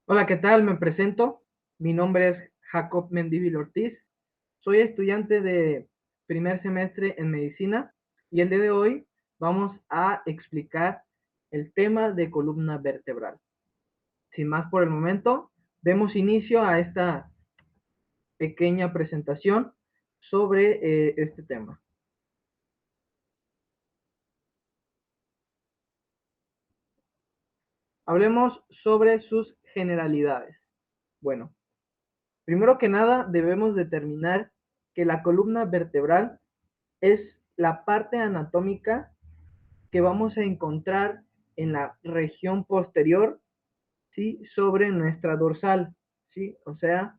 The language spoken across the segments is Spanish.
Hola, ¿qué tal? Me presento. Mi nombre es Jacob Mendívil Ortiz. Soy estudiante de primer semestre en medicina y el día de hoy vamos a explicar el tema de columna vertebral. Sin más por el momento, demos inicio a esta pequeña presentación sobre este tema. Hablemos sobre sus generalidades. Bueno, primero que nada debemos determinar que la columna vertebral es la parte anatómica que vamos a encontrar en la región posterior, ¿sí? Sobre nuestra dorsal, ¿sí? O sea,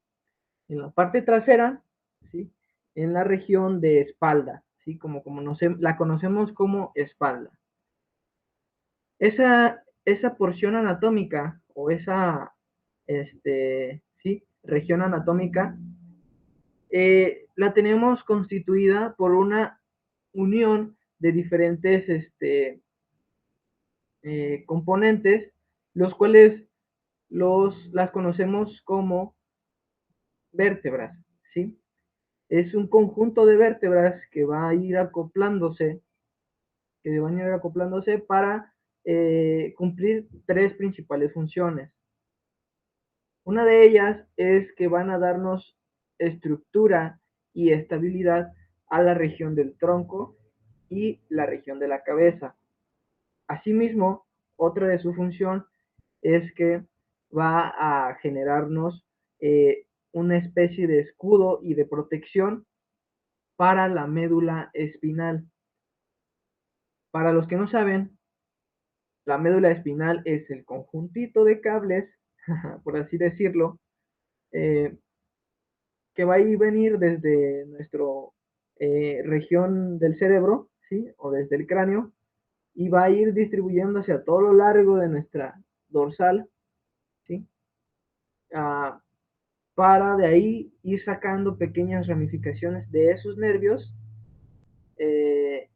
en la parte trasera, ¿sí? En la región de espalda, ¿sí? Como la conocemos como espalda. Esa porción anatómica o esa, ¿sí? Región anatómica la tenemos constituida por una unión de diferentes componentes, los cuales las conocemos como vértebras, ¿sí? Es un conjunto de vértebras que va a ir acoplándose, para cumplir tres principales funciones. Una de ellas es que van a darnos estructura y estabilidad a la región del tronco y la región de la cabeza. Asimismo, otra de su función es que va a generarnos una especie de escudo y de protección para la médula espinal. Para los que no saben, la médula espinal es el conjuntito de cables, por así decirlo, eh, que va a ir venir desde nuestra región del cerebro, ¿sí? O desde el cráneo, y va a ir distribuyéndose a todo lo largo de nuestra dorsal, ¿sí? Ah, para de ahí ir sacando pequeñas ramificaciones de esos nervios eh,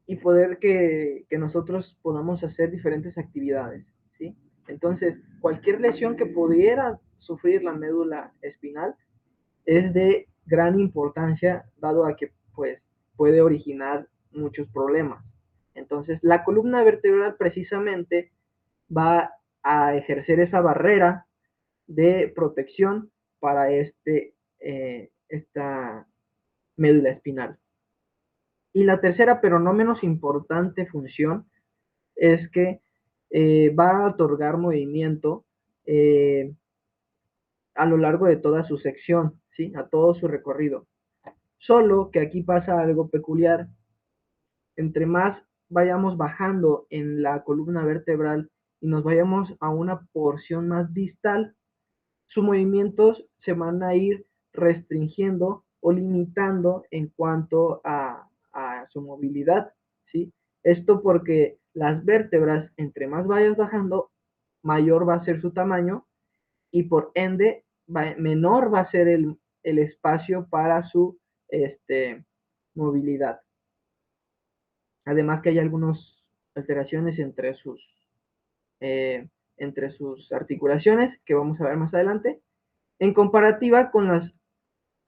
y poder que nosotros podamos hacer diferentes actividades, ¿sí? Entonces, cualquier lesión que pudiera sufrir la médula espinal es de gran importancia, dado a que pues, puede originar muchos problemas. Entonces, la columna vertebral precisamente va a ejercer esa barrera de protección para esta médula espinal. Y la tercera, pero no menos importante función, es que va a otorgar movimiento eh, a lo largo de toda su sección, ¿sí? A todo su recorrido. Solo que aquí pasa algo peculiar. Entre más vayamos bajando en la columna vertebral y nos vayamos a una porción más distal, sus movimientos se van a ir restringiendo o limitando en cuanto a su movilidad, ¿sí? Esto porque las vértebras, entre más vayas bajando, mayor va a ser su tamaño y por ende menor va a ser el espacio para su movilidad. Además que hay algunas alteraciones entre sus articulaciones que vamos a ver más adelante, en comparativa con las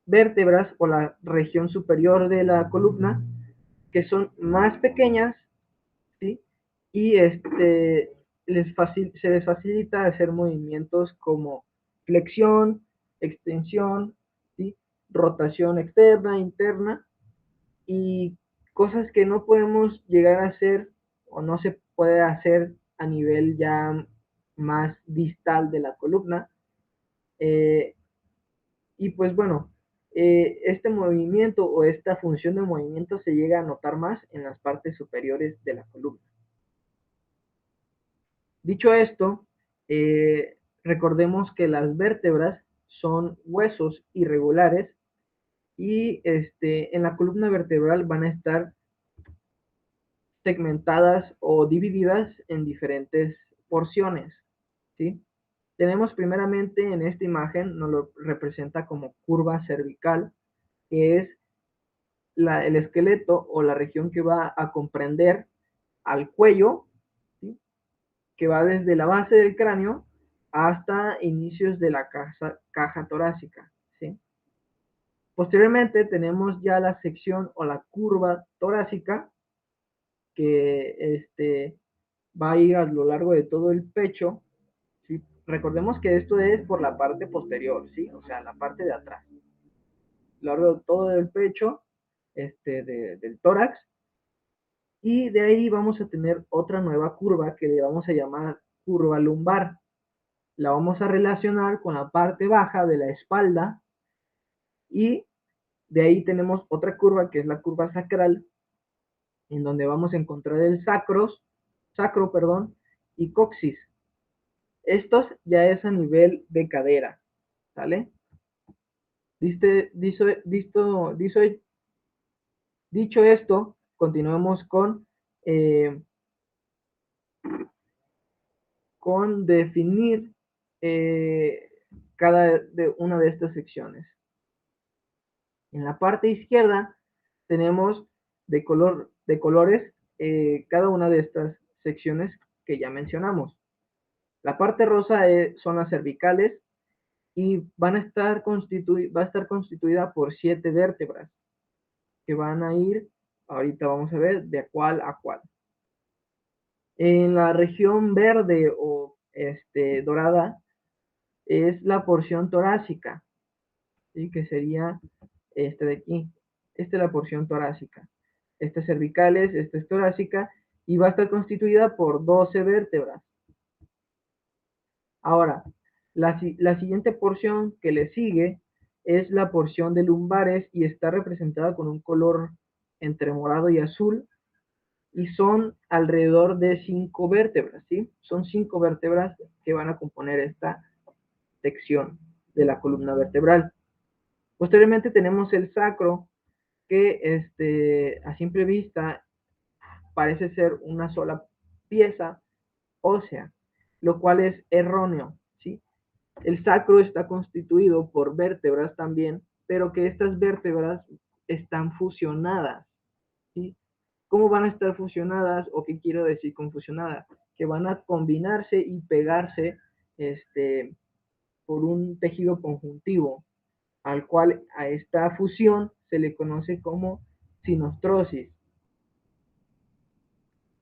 vértebras o la región superior de la columna, que son más pequeñas, ¿sí? Y se les facilita hacer movimientos como flexión, extensión, ¿sí? Rotación externa, interna, y cosas que no podemos llegar a hacer o no se puede hacer a nivel ya más distal de la columna. Eh, y pues bueno, este movimiento o esta función de movimiento se llega a notar más en las partes superiores de la columna. Dicho esto, recordemos que las vértebras son huesos irregulares y en la columna vertebral van a estar segmentadas o divididas en diferentes porciones, ¿sí? Tenemos primeramente en esta imagen, nos lo representa como curva cervical, que es el esqueleto o la región que va a comprender al cuello, ¿sí? Que va desde la base del cráneo hasta inicios de la caja torácica, ¿sí? Posteriormente tenemos ya la sección o la curva torácica que va a ir a lo largo de todo el pecho, ¿sí? Recordemos que esto es por la parte posterior, ¿sí? O sea, la parte de atrás. A lo largo de todo el pecho, del tórax, y de ahí vamos a tener otra nueva curva que le vamos a llamar curva lumbar. La vamos a relacionar con la parte baja de la espalda y de ahí tenemos otra curva que es la curva sacral, en donde vamos a encontrar el sacro, perdón, y coxis. Estos ya es a nivel de cadera, ¿sale? Dicho esto, continuemos eh, con definir cada una de estas secciones. En la parte izquierda tenemos de colores cada una de estas secciones que ya mencionamos. La parte rosa son las cervicales y va a estar constituida por 7 vértebras que van a ir, ahorita vamos a ver, de cuál a cuál. En la región verde o dorada es la porción torácica, ¿sí? Que sería de aquí. Esta es la porción torácica. Esta es cervicales, esta es torácica y va a estar constituida por 12 vértebras. Ahora, la siguiente porción que le sigue es la porción de lumbares y está representada con un color entre morado y azul y son alrededor de 5 vértebras, ¿sí? Son 5 vértebras que van a componer esta sección de la columna vertebral. Posteriormente tenemos el sacro, que a simple vista parece ser una sola pieza ósea, lo cual es erróneo, ¿sí? El sacro está constituido por vértebras también, pero que estas vértebras están fusionadas, ¿sí? ¿Cómo van a estar fusionadas o qué quiero decir con fusionadas? Que van a combinarse y pegarse por un tejido conjuntivo, al cual a esta fusión se le conoce como sinostrosis.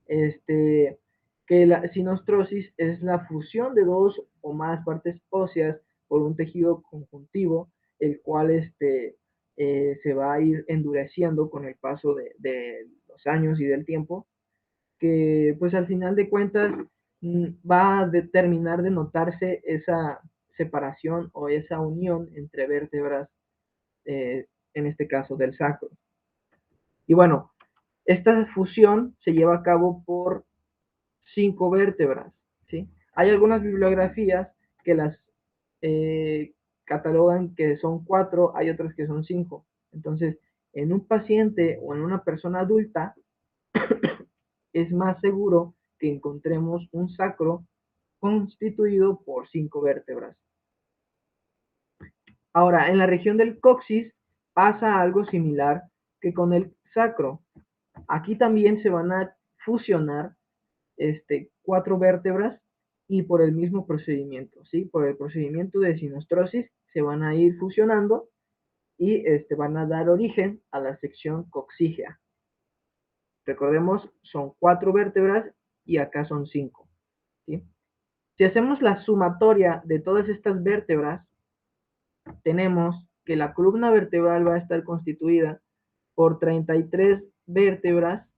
Que la sinostrosis es la fusión de dos o más partes óseas por un tejido conjuntivo, el cual se va a ir endureciendo con el paso de los años y del tiempo, que pues al final de cuentas va a determinar de notarse esa separación o esa unión entre vértebras, en este caso del sacro. Y bueno, esta fusión se lleva a cabo por 5 vértebras, ¿sí? Hay algunas bibliografías que las catalogan que son 4, hay otras que son 5. Entonces, en un paciente o en una persona adulta, es más seguro que encontremos un sacro constituido por 5 vértebras. Ahora, en la región del coxis pasa algo similar que con el sacro. Aquí también se van a fusionar 4 vértebras y por el mismo procedimiento, ¿sí? Por el procedimiento de sinostrosis se van a ir fusionando y van a dar origen a la sección coxígea. Recordemos, son 4 vértebras y acá son 5, ¿sí? Si hacemos la sumatoria de todas estas vértebras, tenemos que la columna vertebral va a estar constituida por 33 vértebras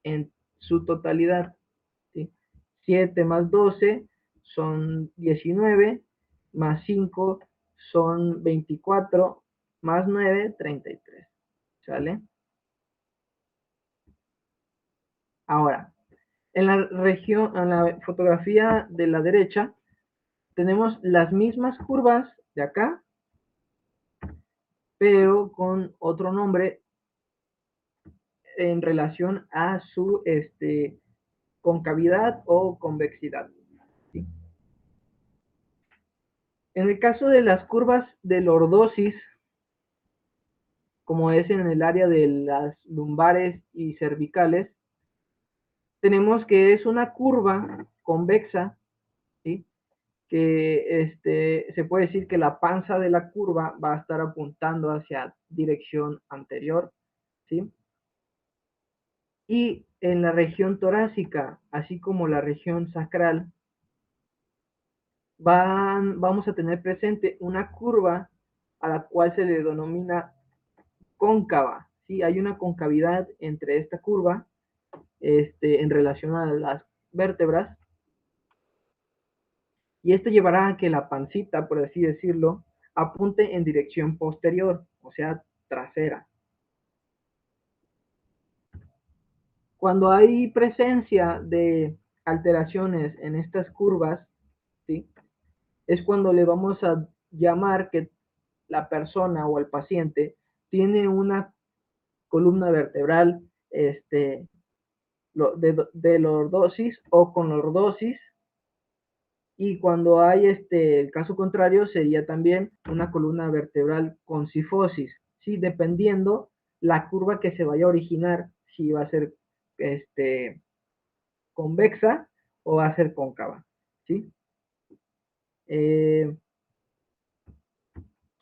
en su totalidad, ¿sí? 7 más 12 son 19, más 5 son 24, más 9, 33, ¿sale? Ahora, en la fotografía de la derecha, tenemos las mismas curvas de acá, pero con otro nombre en relación a su concavidad o convexidad, ¿sí? En el caso de las curvas de lordosis, como es en el área de las lumbares y cervicales, tenemos que es una curva convexa, ¿sí? que se puede decir que la panza de la curva va a estar apuntando hacia dirección anterior, ¿sí? Y en la región torácica, así como la región sacral, vamos a tener presente una curva a la cual se le denomina cóncava, ¿sí? Hay una concavidad entre esta curva en relación a las vértebras, y esto llevará a que la pancita, por así decirlo, apunte en dirección posterior, o sea, trasera. Cuando hay presencia de alteraciones en estas curvas, ¿sí? Es cuando le vamos a llamar que la persona o el paciente tiene una columna vertebral de lordosis o con lordosis, y cuando hay el caso contrario sería también una columna vertebral con cifosis, ¿sí? Dependiendo la curva que se vaya a originar, si va a ser convexa o va a ser cóncava, ¿sí? Eh,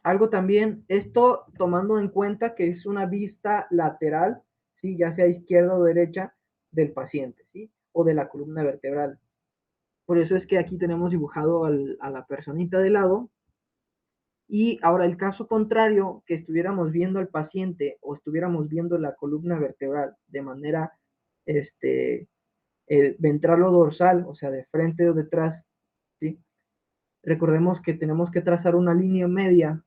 Algo también, esto tomando en cuenta que es una vista lateral, ¿sí? Ya sea izquierda o derecha del paciente, ¿sí? O de la columna vertebral. Por eso es que aquí tenemos dibujado a la personita de lado. Y ahora el caso contrario, que estuviéramos viendo al paciente o estuviéramos viendo la columna vertebral de manera ventral o dorsal, o sea, de frente o detrás, ¿sí? Recordemos que tenemos que trazar una línea media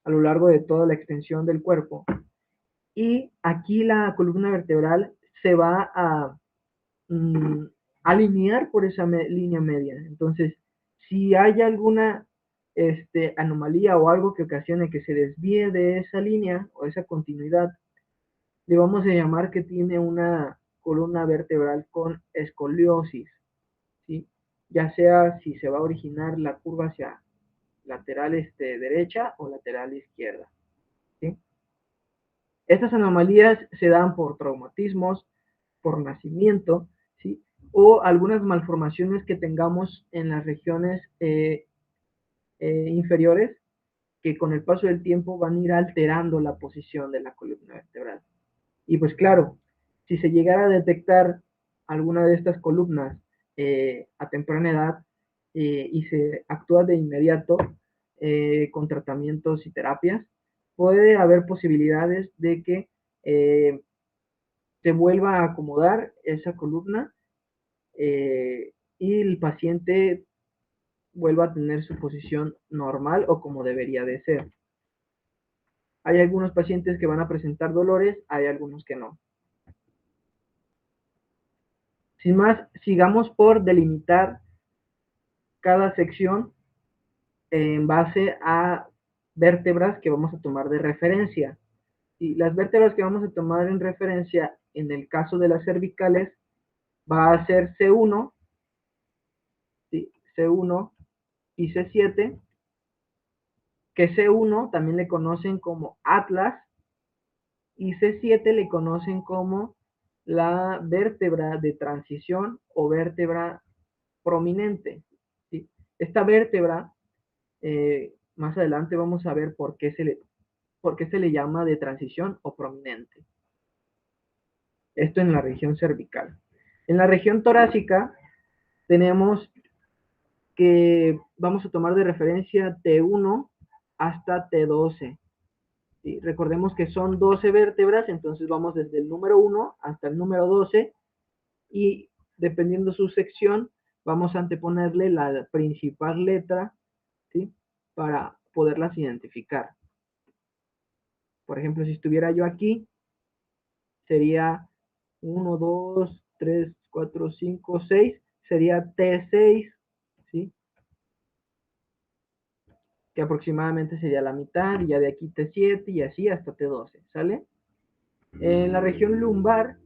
a lo largo de toda la extensión del cuerpo. Y aquí la columna vertebral se va a alinear por esa línea media. Entonces, si hay alguna anomalía o algo que ocasione que se desvíe de esa línea o esa continuidad, le vamos a llamar que tiene una columna vertebral con escoliosis, ¿sí? Ya sea si se va a originar la curva hacia lateral derecha o lateral izquierda, ¿sí? Estas anomalías se dan por traumatismos, por nacimiento, ¿sí? O algunas malformaciones que tengamos en las regiones inferiores, que con el paso del tiempo van a ir alterando la posición de la columna vertebral. Y pues claro, si se llegara a detectar alguna de estas columnas a temprana edad y se actúa de inmediato con tratamientos y terapias, puede haber posibilidades de que se vuelva a acomodar esa columna y el paciente vuelva a tener su posición normal o como debería de ser. Hay algunos pacientes que van a presentar dolores, hay algunos que no. Sin más, sigamos por delimitar cada sección en base a vértebras que vamos a tomar de referencia. Y las vértebras que vamos a tomar en referencia en el caso de las cervicales va a ser C1, ¿sí? C1 y C7, que C1 también le conocen como Atlas y C7 le conocen como la vértebra de transición o vértebra prominente, ¿sí? Esta vértebra, más adelante vamos a ver por qué se le llama de transición o prominente. Esto en la región cervical. En la región torácica tenemos que vamos a tomar de referencia T1 hasta T12. ¿Sí? Recordemos que son 12 vértebras, entonces vamos desde el número 1 hasta el número 12 y dependiendo su sección, vamos a anteponerle la principal letra, ¿sí? Para poderlas identificar. Por ejemplo, si estuviera yo aquí, sería 1, 2, 3, 4, 5, 6, sería T6, ¿sí? Que aproximadamente sería la mitad, y ya de aquí T7 y así hasta T12, ¿sale? En la región lumbar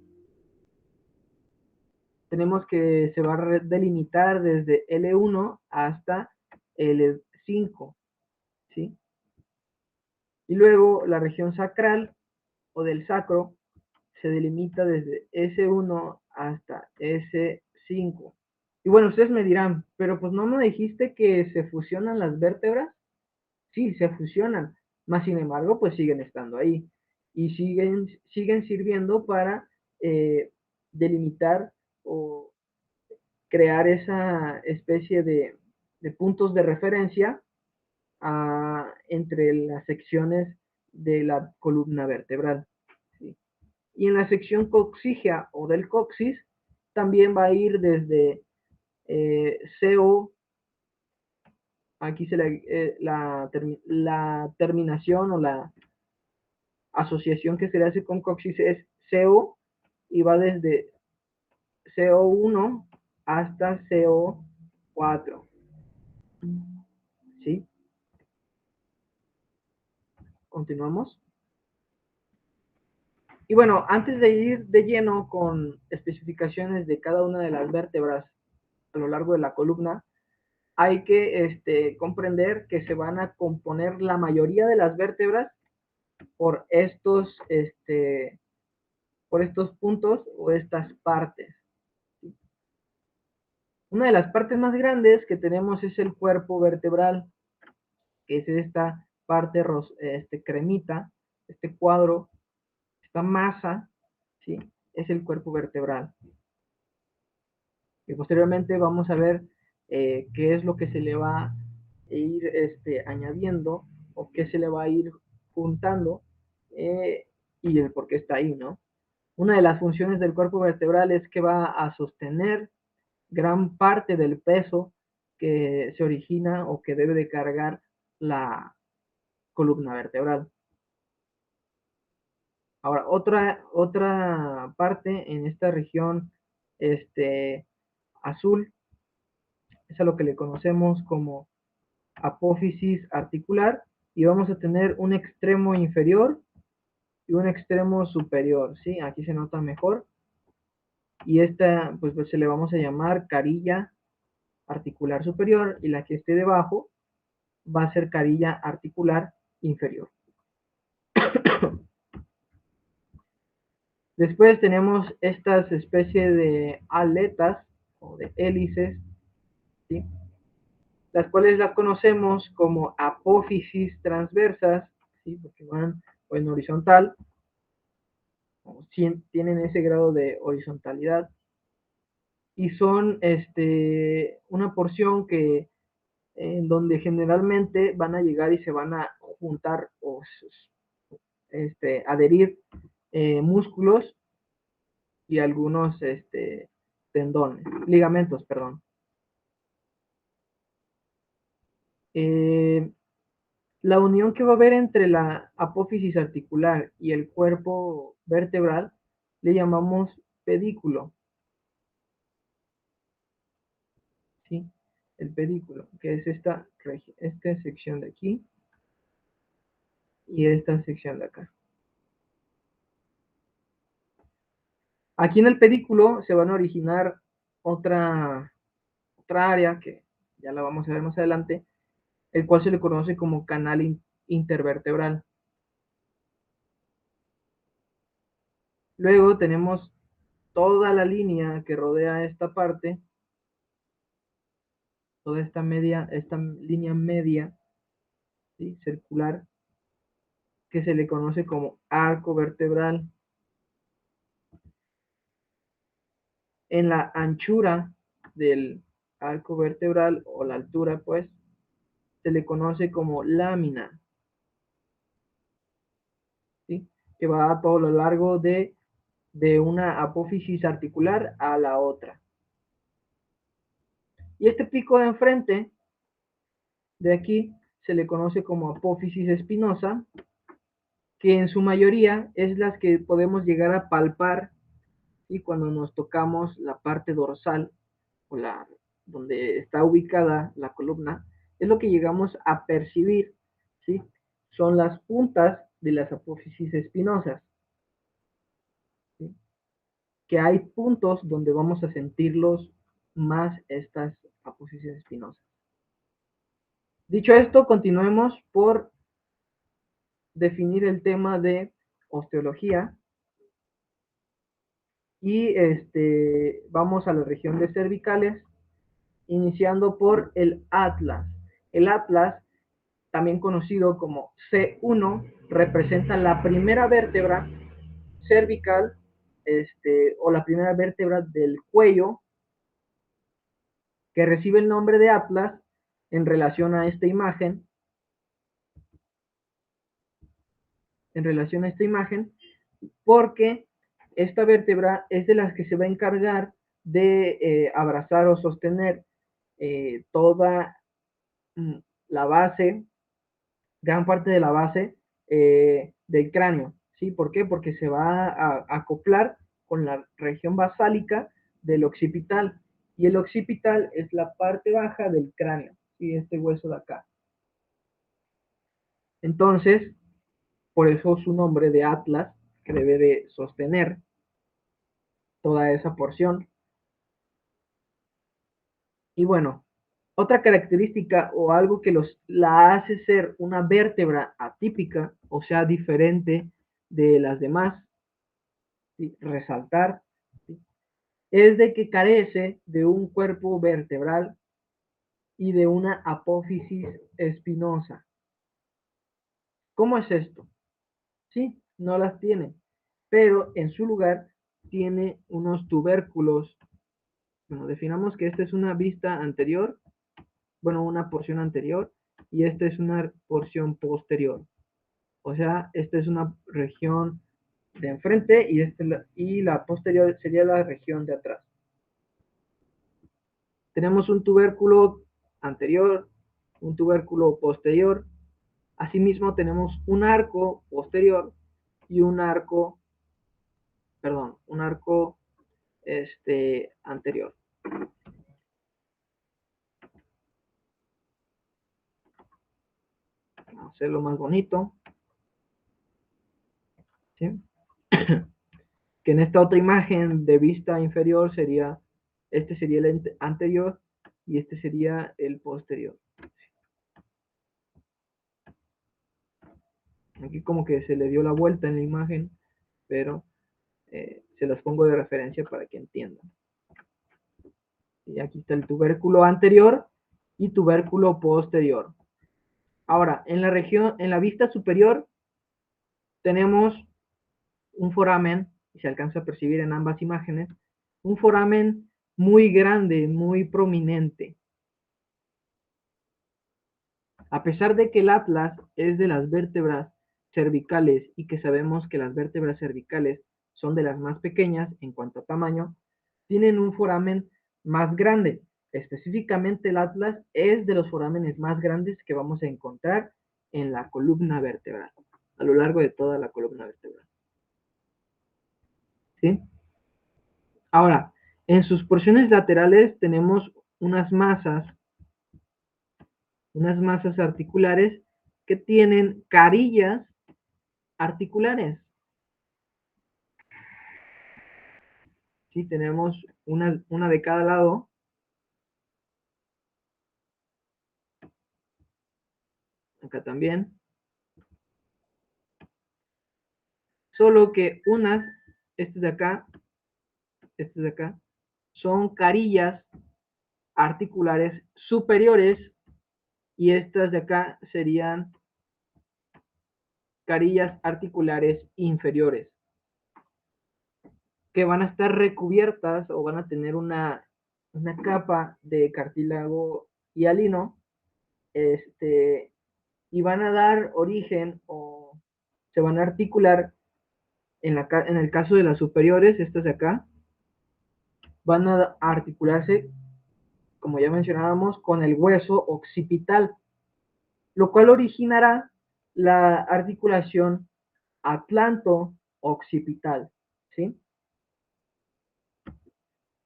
tenemos que se va a delimitar desde L1 hasta L5, ¿sí? Y luego la región sacral o del sacro se delimita desde S1 hasta S5. Y bueno, ustedes me dirán, pero pues no me dijiste que se fusionan las vértebras. Sí, se fusionan, más sin embargo, pues siguen estando ahí y siguen sirviendo para delimitar o crear esa especie de puntos de referencia entre las secciones de la columna vertebral. ¿Sí? Y en la sección coxígea o del coxis también va a ir desde CO, aquí la terminación o la asociación que se le hace con coxis es CO y va desde CO1 hasta CO4. ¿Sí? Continuamos. Y bueno, antes de ir de lleno con especificaciones de cada una de las vértebras a lo largo de la columna, hay que comprender que se van a componer la mayoría de las vértebras por por estos puntos o estas partes. Una de las partes más grandes que tenemos es el cuerpo vertebral, que es esta parte cremita, este cuadro, esta masa, ¿sí? Es el cuerpo vertebral. Y posteriormente vamos a ver qué es lo que se le va a ir añadiendo o qué se le va a ir juntando y el por qué está ahí, ¿no? Una de las funciones del cuerpo vertebral es que va a sostener gran parte del peso que se origina o que debe de cargar la columna vertebral. Ahora, otra parte en esta región azul es a lo que le conocemos como apófisis articular y vamos a tener un extremo inferior y un extremo superior, ¿sí? Aquí se nota mejor y esta pues se le vamos a llamar carilla articular superior y la que esté debajo va a ser carilla articular inferior. Después tenemos estas especies de aletas o de hélices, ¿sí? Las cuales las conocemos como apófisis transversas, ¿sí? Porque van o en horizontal, o tienen ese grado de horizontalidad, y son una porción que en donde generalmente van a llegar y se van a juntar o adherir músculos y algunos tendones, ligamentos, perdón. Eh, la unión que va a haber entre la apófisis articular y el cuerpo vertebral le llamamos pedículo, ¿sí? El pedículo, que es esta sección de aquí y esta sección de acá. Aquí en el pedículo se van a originar otra área que ya la vamos a ver más adelante, el cual se le conoce como canal intervertebral. Luego tenemos toda la línea que rodea esta parte, toda esta línea media, ¿sí? Circular, que se le conoce como arco vertebral. En la anchura del arco vertebral o la altura, pues, se le conoce como lámina, ¿sí? Que va a todo lo largo de una apófisis articular a la otra. Y este pico de enfrente, de aquí, se le conoce como apófisis espinosa, que en su mayoría es las que podemos llegar a palpar y cuando nos tocamos la parte dorsal o donde está ubicada la columna, es lo que llegamos a percibir, ¿sí? Son las puntas de las apófisis espinosas, ¿sí? Que hay puntos donde vamos a sentirlos más estas apófisis espinosas. Dicho esto, continuemos por definir el tema de osteología y vamos a la región de cervicales, iniciando por el atlas. El atlas, también conocido como C1, representa la primera vértebra cervical, o la primera vértebra del cuello, que recibe el nombre de atlas en relación a esta imagen, porque esta vértebra es de las que se va a encargar de abrazar o sostener toda la base, gran parte de la base del cráneo. ¿Sí? ¿Por qué? Porque se va a acoplar con la región basálica del occipital. Y el occipital es la parte baja del cráneo, ¿sí? Este hueso de acá. Entonces, por eso su nombre de atlas, que debe de sostener toda esa porción. Y bueno, otra característica o algo que la hace ser una vértebra atípica, o sea, diferente de las demás, ¿sí? Resaltar, ¿sí? Es de que carece de un cuerpo vertebral y de una apófisis espinosa. ¿Cómo es esto? Sí, no las tiene, pero en su lugar tiene unos tubérculos. Bueno, definamos que esta es una vista anterior, bueno, una porción anterior, y esta es una porción posterior. O sea, esta es una región de enfrente y la posterior sería la región de atrás. Tenemos un tubérculo anterior, un tubérculo posterior. Asimismo, tenemos un arco posterior y un arco anterior. Vamos a hacerlo más bonito, ¿sí? Que en esta otra imagen de vista inferior este sería el anterior y este sería el posterior. Aquí como que se le dio la vuelta en la imagen, pero se las pongo de referencia para que entiendan. Y aquí está el tubérculo anterior y tubérculo posterior. Ahora, en la vista superior tenemos un foramen, y se alcanza a percibir en ambas imágenes, un foramen muy grande, muy prominente. A pesar de que el atlas es de las vértebras cervicales y que sabemos que las vértebras cervicales son de las más pequeñas en cuanto a tamaño, tienen un foramen más grande. Específicamente el atlas es de los forámenes más grandes que vamos a encontrar en la columna vertebral, a lo largo de toda la columna vertebral. ¿Sí? Ahora, en sus porciones laterales tenemos unas masas articulares que tienen carillas articulares. ¿Sí? Tenemos una de cada lado. Acá también. Solo que estas de acá, son carillas articulares superiores y estas de acá serían carillas articulares inferiores, que van a estar recubiertas o van a tener una capa de cartílago hialino, y van a dar origen o se van a articular en el caso de las superiores, estas de acá, van a articularse, como ya mencionábamos, con el hueso occipital, lo cual originará la articulación atlanto-occipital, ¿sí?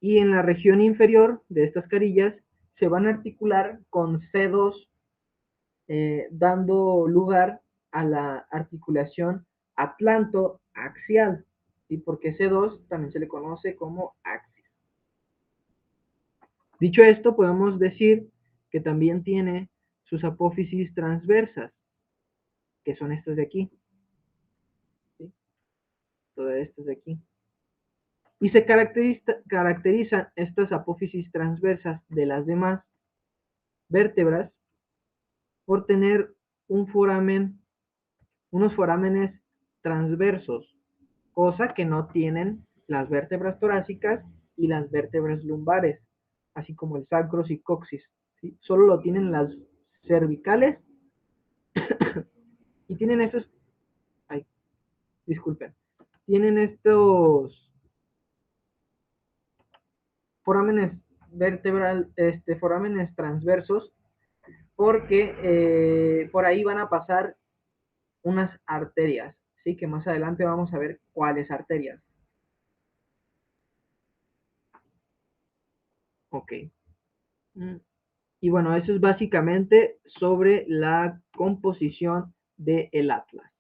Y en la región inferior de estas carillas se van a articular con C2, dando lugar a la articulación atlanto-axial, ¿sí? Porque C2 también se le conoce como axis. Dicho esto, podemos decir que también tiene sus apófisis transversas, que son estas de aquí, ¿sí? Todas estas de aquí. Y se caracterizan estas apófisis transversas de las demás vértebras por tener un foramen, unos forámenes transversos, cosa que no tienen las vértebras torácicas y las vértebras lumbares, así como el sacro y coxis, ¿sí? Solo lo tienen las cervicales y tienen estos, ay, disculpen, tienen estos forámenes vertebral, forámenes transversos, porque por ahí van a pasar unas arterias, ¿sí? Que más adelante vamos a ver cuáles arterias. Ok. Y bueno, eso es básicamente sobre la composición del atlas,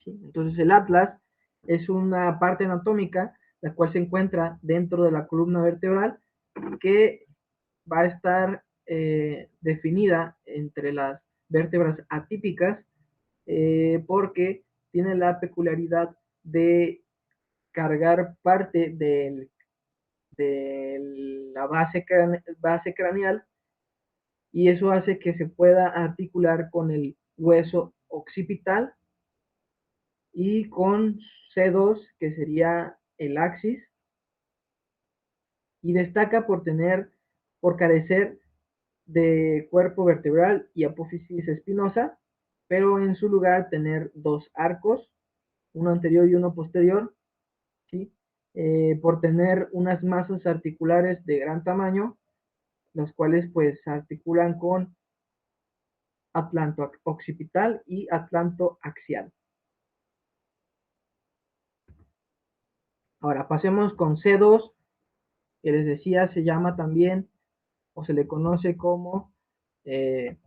¿sí? Entonces el atlas es una parte anatómica la cual se encuentra dentro de la columna vertebral que va a estar definida entre las vértebras atípicas porque tiene la peculiaridad de cargar parte de la base craneal y eso hace que se pueda articular con el hueso occipital y con C2, que sería el axis, y destaca por carecer de cuerpo vertebral y apófisis espinosa, pero en su lugar tener dos arcos, uno anterior y uno posterior, ¿sí? Por tener unas masas articulares de gran tamaño, las cuales pues articulan con atlanto occipital y atlanto axial. Ahora pasemos con C2, que les decía se llama también o se le conoce eh,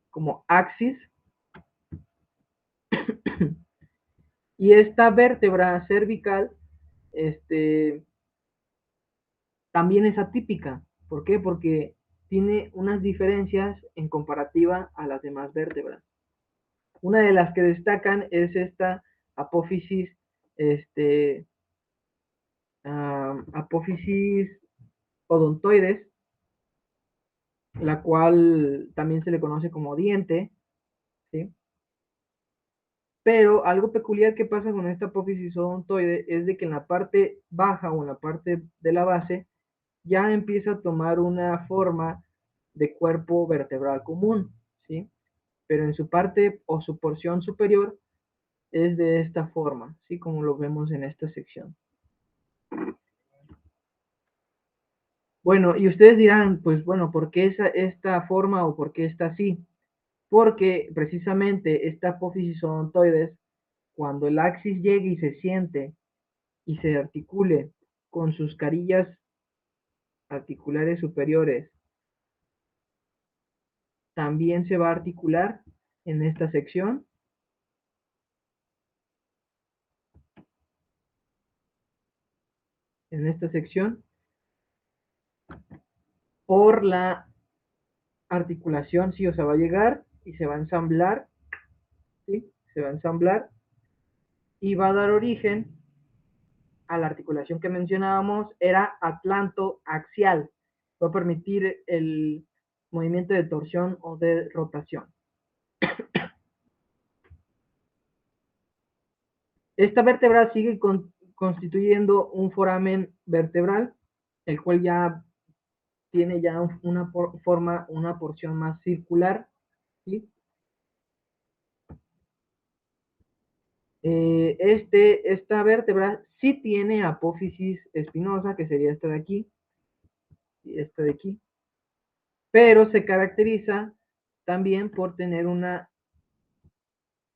como axis. Y esta vértebra cervical este, también es atípica. ¿Por qué? Porque tiene unas diferencias en comparativa a las demás vértebras. Una de las que destacan es esta apófisis, este, apófisis odontoides, la cual también se le conoce como diente, ¿sí? Pero algo peculiar que pasa con esta apófisis odontoide es de que en la parte baja o en la parte de la base ya empieza a tomar una forma de cuerpo vertebral común, ¿sí? Pero en su parte o su porción superior es de esta forma, ¿sí? Como lo vemos en esta sección. Bueno, y ustedes dirán, pues bueno, ¿por qué esta forma o por qué está así? Porque precisamente esta apófisis odontoides, cuando el axis llegue y se siente y se articule con sus carillas articulares superiores, también se va a articular en esta sección, en esta sección, por la articulación, sí, o sea, va a llegar y se va a ensamblar, ¿sí? Se va a ensamblar y va a dar origen a la articulación que mencionábamos, era atlanto-axial. Va a permitir el movimiento de torsión o de rotación. Esta vértebra sigue constituyendo un foramen vertebral, el cual ya tiene ya una forma, una porción más circular, ¿sí? Esta vértebra sí tiene apófisis espinosa, que sería esta de aquí, y esta de aquí, pero se caracteriza también por tener una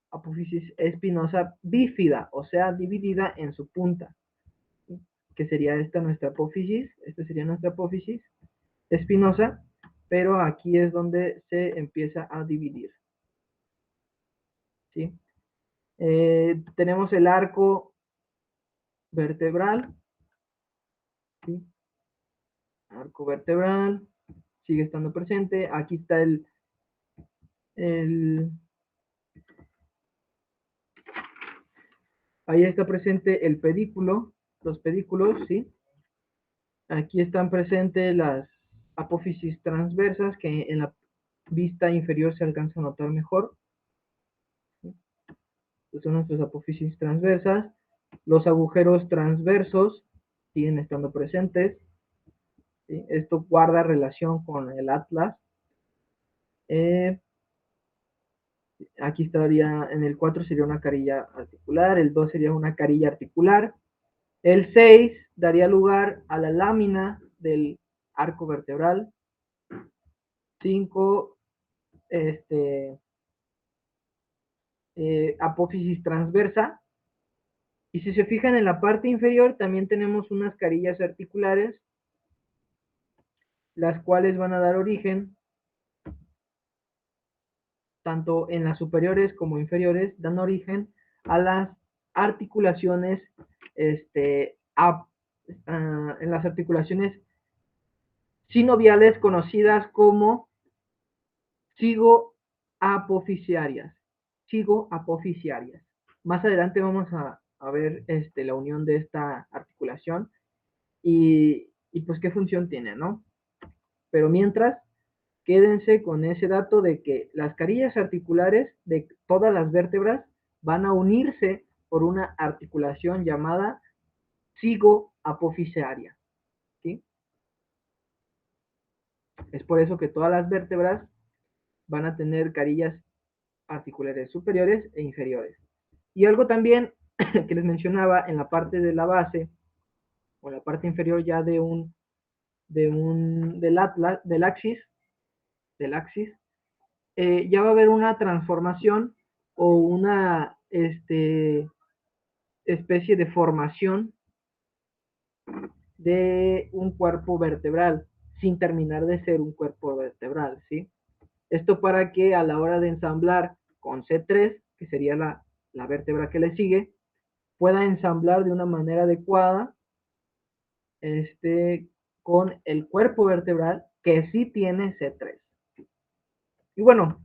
apófisis espinosa bífida, o sea, dividida en su punta, ¿sí? Que sería esta nuestra apófisis, esta sería nuestra apófisis espinosa, pero aquí es donde se empieza a dividir, ¿sí? Tenemos el arco vertebral, ¿sí? Arco vertebral, sigue estando presente. Aquí está el Ahí está presente el pedículo, los pedículos, ¿sí? Aquí están presentes las apófisis transversas que en la vista inferior se alcanza a notar mejor. Estos son nuestras apófisis transversas. Los agujeros transversos siguen estando presentes. ¿Sí? Esto guarda relación con el atlas. Eh, Aquí estaría, en el 4 sería una carilla articular, el 2 sería una carilla articular, el 6 daría lugar a la lámina del arco vertebral, 5 apófisis transversa, y si se fijan en la parte inferior también tenemos unas carillas articulares, las cuales van a dar origen, tanto en las superiores como inferiores, dan origen a las articulaciones, en las articulaciones sinoviales conocidas como cigoapoficiarias. Cigoapoficiarias. Más adelante vamos a ver la unión de esta articulación y pues qué función tiene, ¿no? Pero mientras, quédense con ese dato de que las carillas articulares de todas las vértebras van a unirse por una articulación llamada cigoapoficiaria, ¿sí? Es por eso que todas las vértebras van a tener carillas articulares superiores e inferiores. Y algo también que les mencionaba en la parte de la base o en la parte inferior ya del atlas, del axis, ya va a haber una transformación o una especie de formación de un cuerpo vertebral sin terminar de ser un cuerpo vertebral, ¿sí? Esto para que a la hora de ensamblar con C3, que sería la vértebra que le sigue, pueda ensamblar de una manera adecuada con el cuerpo vertebral que sí tiene C3. Y bueno,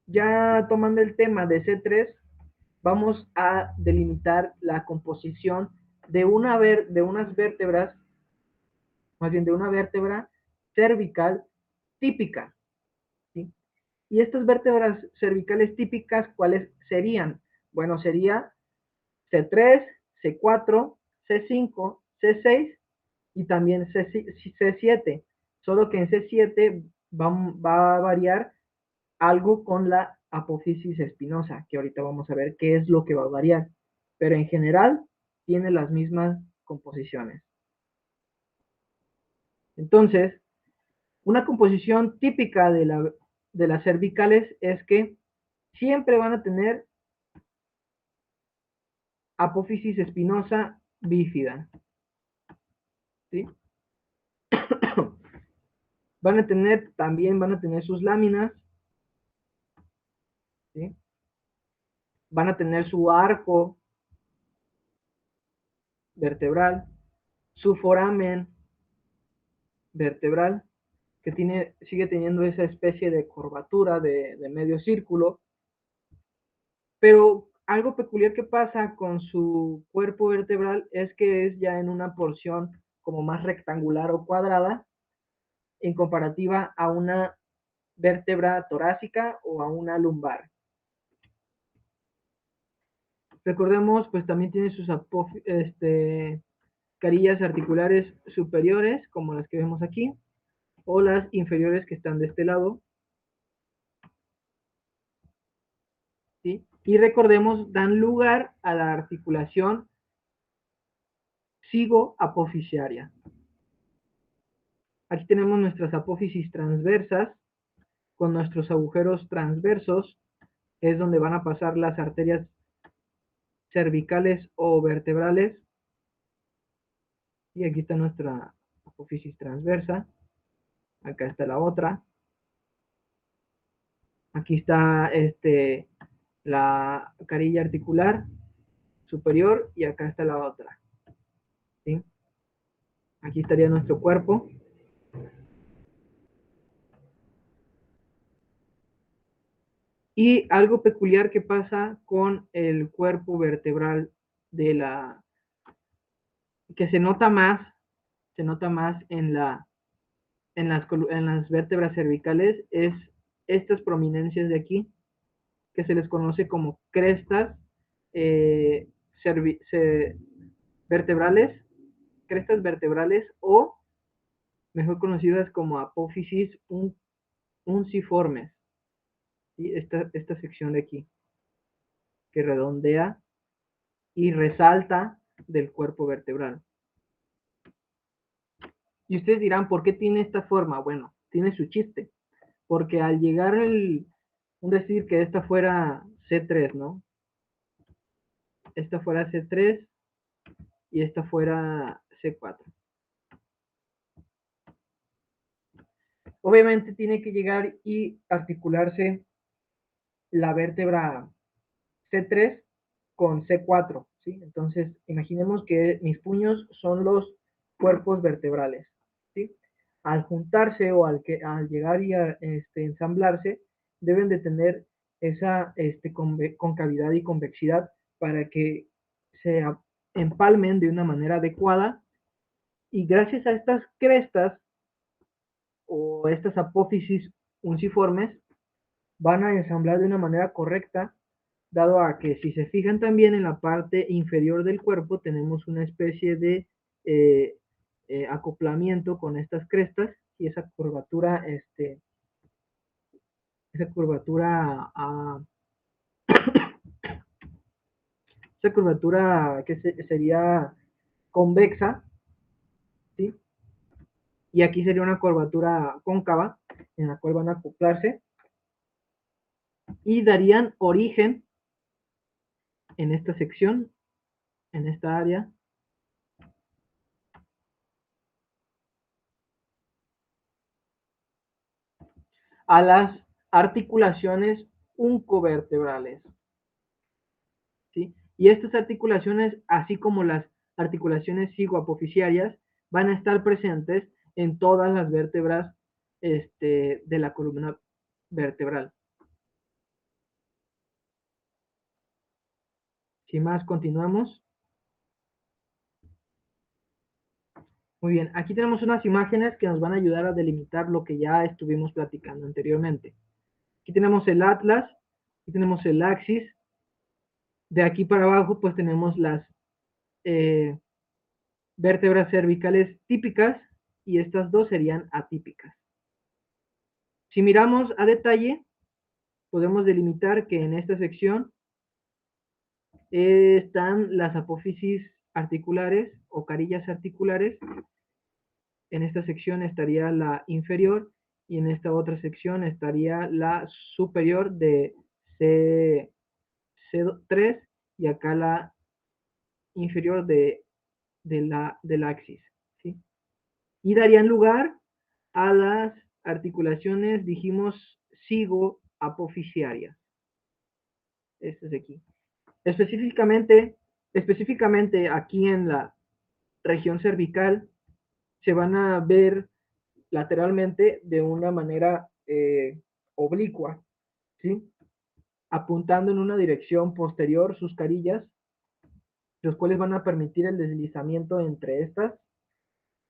ya tomando el tema de C3, vamos a delimitar la composición de unas vértebras, más bien de una vértebra cervical típica, ¿sí? Y estas vértebras cervicales típicas, ¿cuáles serían? Bueno, sería C3, C4, C5, C6 y también C7, solo que en C7 va a variar algo con la apófisis espinosa, que ahorita vamos a ver qué es lo que va a variar, pero en general tiene las mismas composiciones. Entonces, una composición típica de las cervicales es que siempre van a tener apófisis espinosa bífida, ¿sí? También van a tener sus láminas, ¿sí? Van a tener su arco vertebral, su foramen vertebral, que sigue teniendo esa especie de curvatura de medio círculo, pero algo peculiar que pasa con su cuerpo vertebral es que es ya en una porción como más rectangular o cuadrada en comparativa a una vértebra torácica o a una lumbar. Recordemos, pues también tiene sus carillas articulares superiores, como las que vemos aquí, o las inferiores que están de este lado, ¿sí? Y recordemos, dan lugar a la articulación cigoapoficiaria. Aquí tenemos nuestras apófisis transversas con nuestros agujeros transversos, es donde van a pasar las arterias cervicales o vertebrales. Y aquí está nuestra apófisis transversa. Acá está la otra. Aquí está la carilla articular superior y acá está la otra, ¿sí? Aquí estaría nuestro cuerpo. Y algo peculiar que pasa con el cuerpo vertebral que se nota más en las vértebras cervicales es estas prominencias de aquí, que se les conoce como crestas eh, vertebrales, crestas vertebrales o mejor conocidas como apófisis unciformes. ¿Sí? Esta sección de aquí, que redondea y resalta del cuerpo vertebral. Y ustedes dirán, ¿por qué tiene esta forma? Bueno, tiene su chiste, porque al llegar un decir que esta fuera C3, ¿no? Esta fuera C3 y esta fuera C4. Obviamente tiene que llegar y articularse la vértebra C3 con C4, ¿sí? Entonces, imaginemos que mis puños son los cuerpos vertebrales, ¿sí? Al juntarse o al llegar y ensamblarse, deben de tener esa concavidad y convexidad para que se empalmen de una manera adecuada y gracias a estas crestas o estas apófisis unciformes van a ensamblar de una manera correcta, dado a que si se fijan también en la parte inferior del cuerpo tenemos una especie de eh, acoplamiento con estas crestas y esa curvatura, uh, esa curvatura que sería convexa, ¿sí? Y aquí sería una curvatura cóncava en la cual van a acoplarse y darían origen en esta sección, en esta área, a las articulaciones uncovertebrales, ¿sí? Y estas articulaciones, así como las articulaciones cigoapofisiarias, van a estar presentes en todas las vértebras de la columna vertebral. Sin más, continuamos. Muy bien, aquí tenemos unas imágenes que nos van a ayudar a delimitar lo que ya estuvimos platicando anteriormente. Aquí tenemos el atlas, aquí tenemos el axis. De aquí para abajo, pues tenemos las eh, vértebras cervicales típicas y estas dos serían atípicas. Si miramos a detalle, podemos delimitar que en esta sección están las apófisis articulares o carillas articulares. En esta sección estaría la inferior y en esta otra sección estaría la superior de C3 y acá la inferior del axis, ¿sí? Y darían lugar a las articulaciones, dijimos, cigoapofisiarias. Este es de aquí. Específicamente aquí en la región cervical se van a ver lateralmente de una manera oblicua, ¿sí? Apuntando en una dirección posterior sus carillas, los cuales van a permitir el deslizamiento entre estas,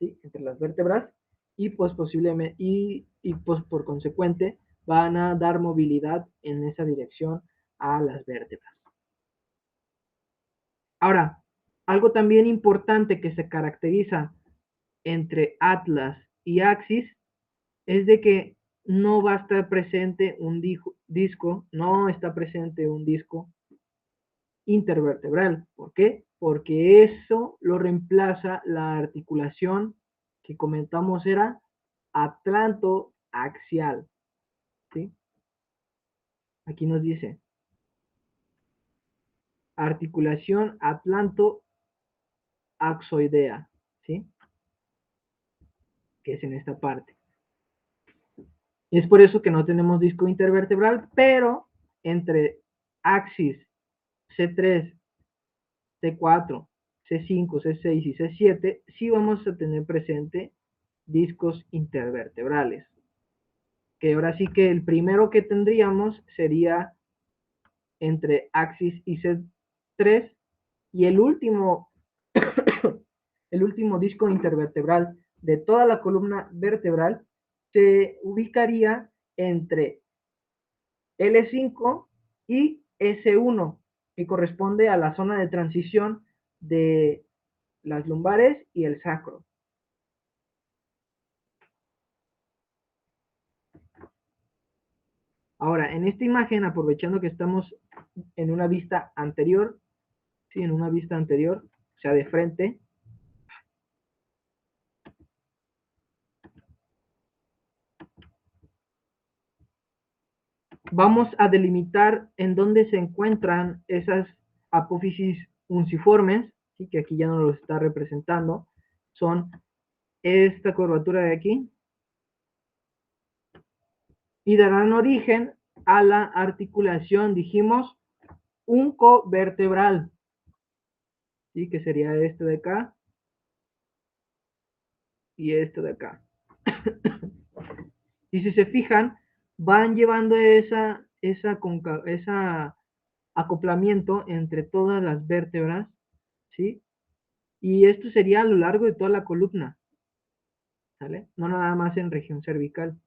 ¿sí? Entre las vértebras, y pues posiblemente, y pues por consecuente, van a dar movilidad en esa dirección a las vértebras. Ahora, algo también importante que se caracteriza entre atlas y axis es de que no va a estar presente un disco, no está presente un disco intervertebral. ¿Por qué? Porque eso lo reemplaza la articulación que comentamos era atlantoaxial, ¿sí? Aquí nos dice articulación atlantoaxoidea, ¿sí? Que es en esta parte. Y es por eso que no tenemos disco intervertebral, pero entre axis C3, C4, C5, C6 y C7 sí vamos a tener presente discos intervertebrales. Que ahora sí que el primero que tendríamos sería entre axis y C3 Y el último, el último disco intervertebral de toda la columna vertebral se ubicaría entre L5 y S1, que corresponde a la zona de transición de las lumbares y el sacro. Ahora, en esta imagen, aprovechando que estamos en una vista anterior, sí, en una vista anterior, o sea, de frente, vamos a delimitar en dónde se encuentran esas apófisis unciformes, ¿sí? Que aquí ya no lo está representando, son esta curvatura de aquí, y darán origen a la articulación, dijimos, uncovertebral, ¿sí? Que sería este de acá y este de acá. Y si se fijan, van llevando esa acoplamiento entre todas las vértebras, ¿sí? Y esto sería a lo largo de toda la columna, ¿sale? No nada más en región cervical.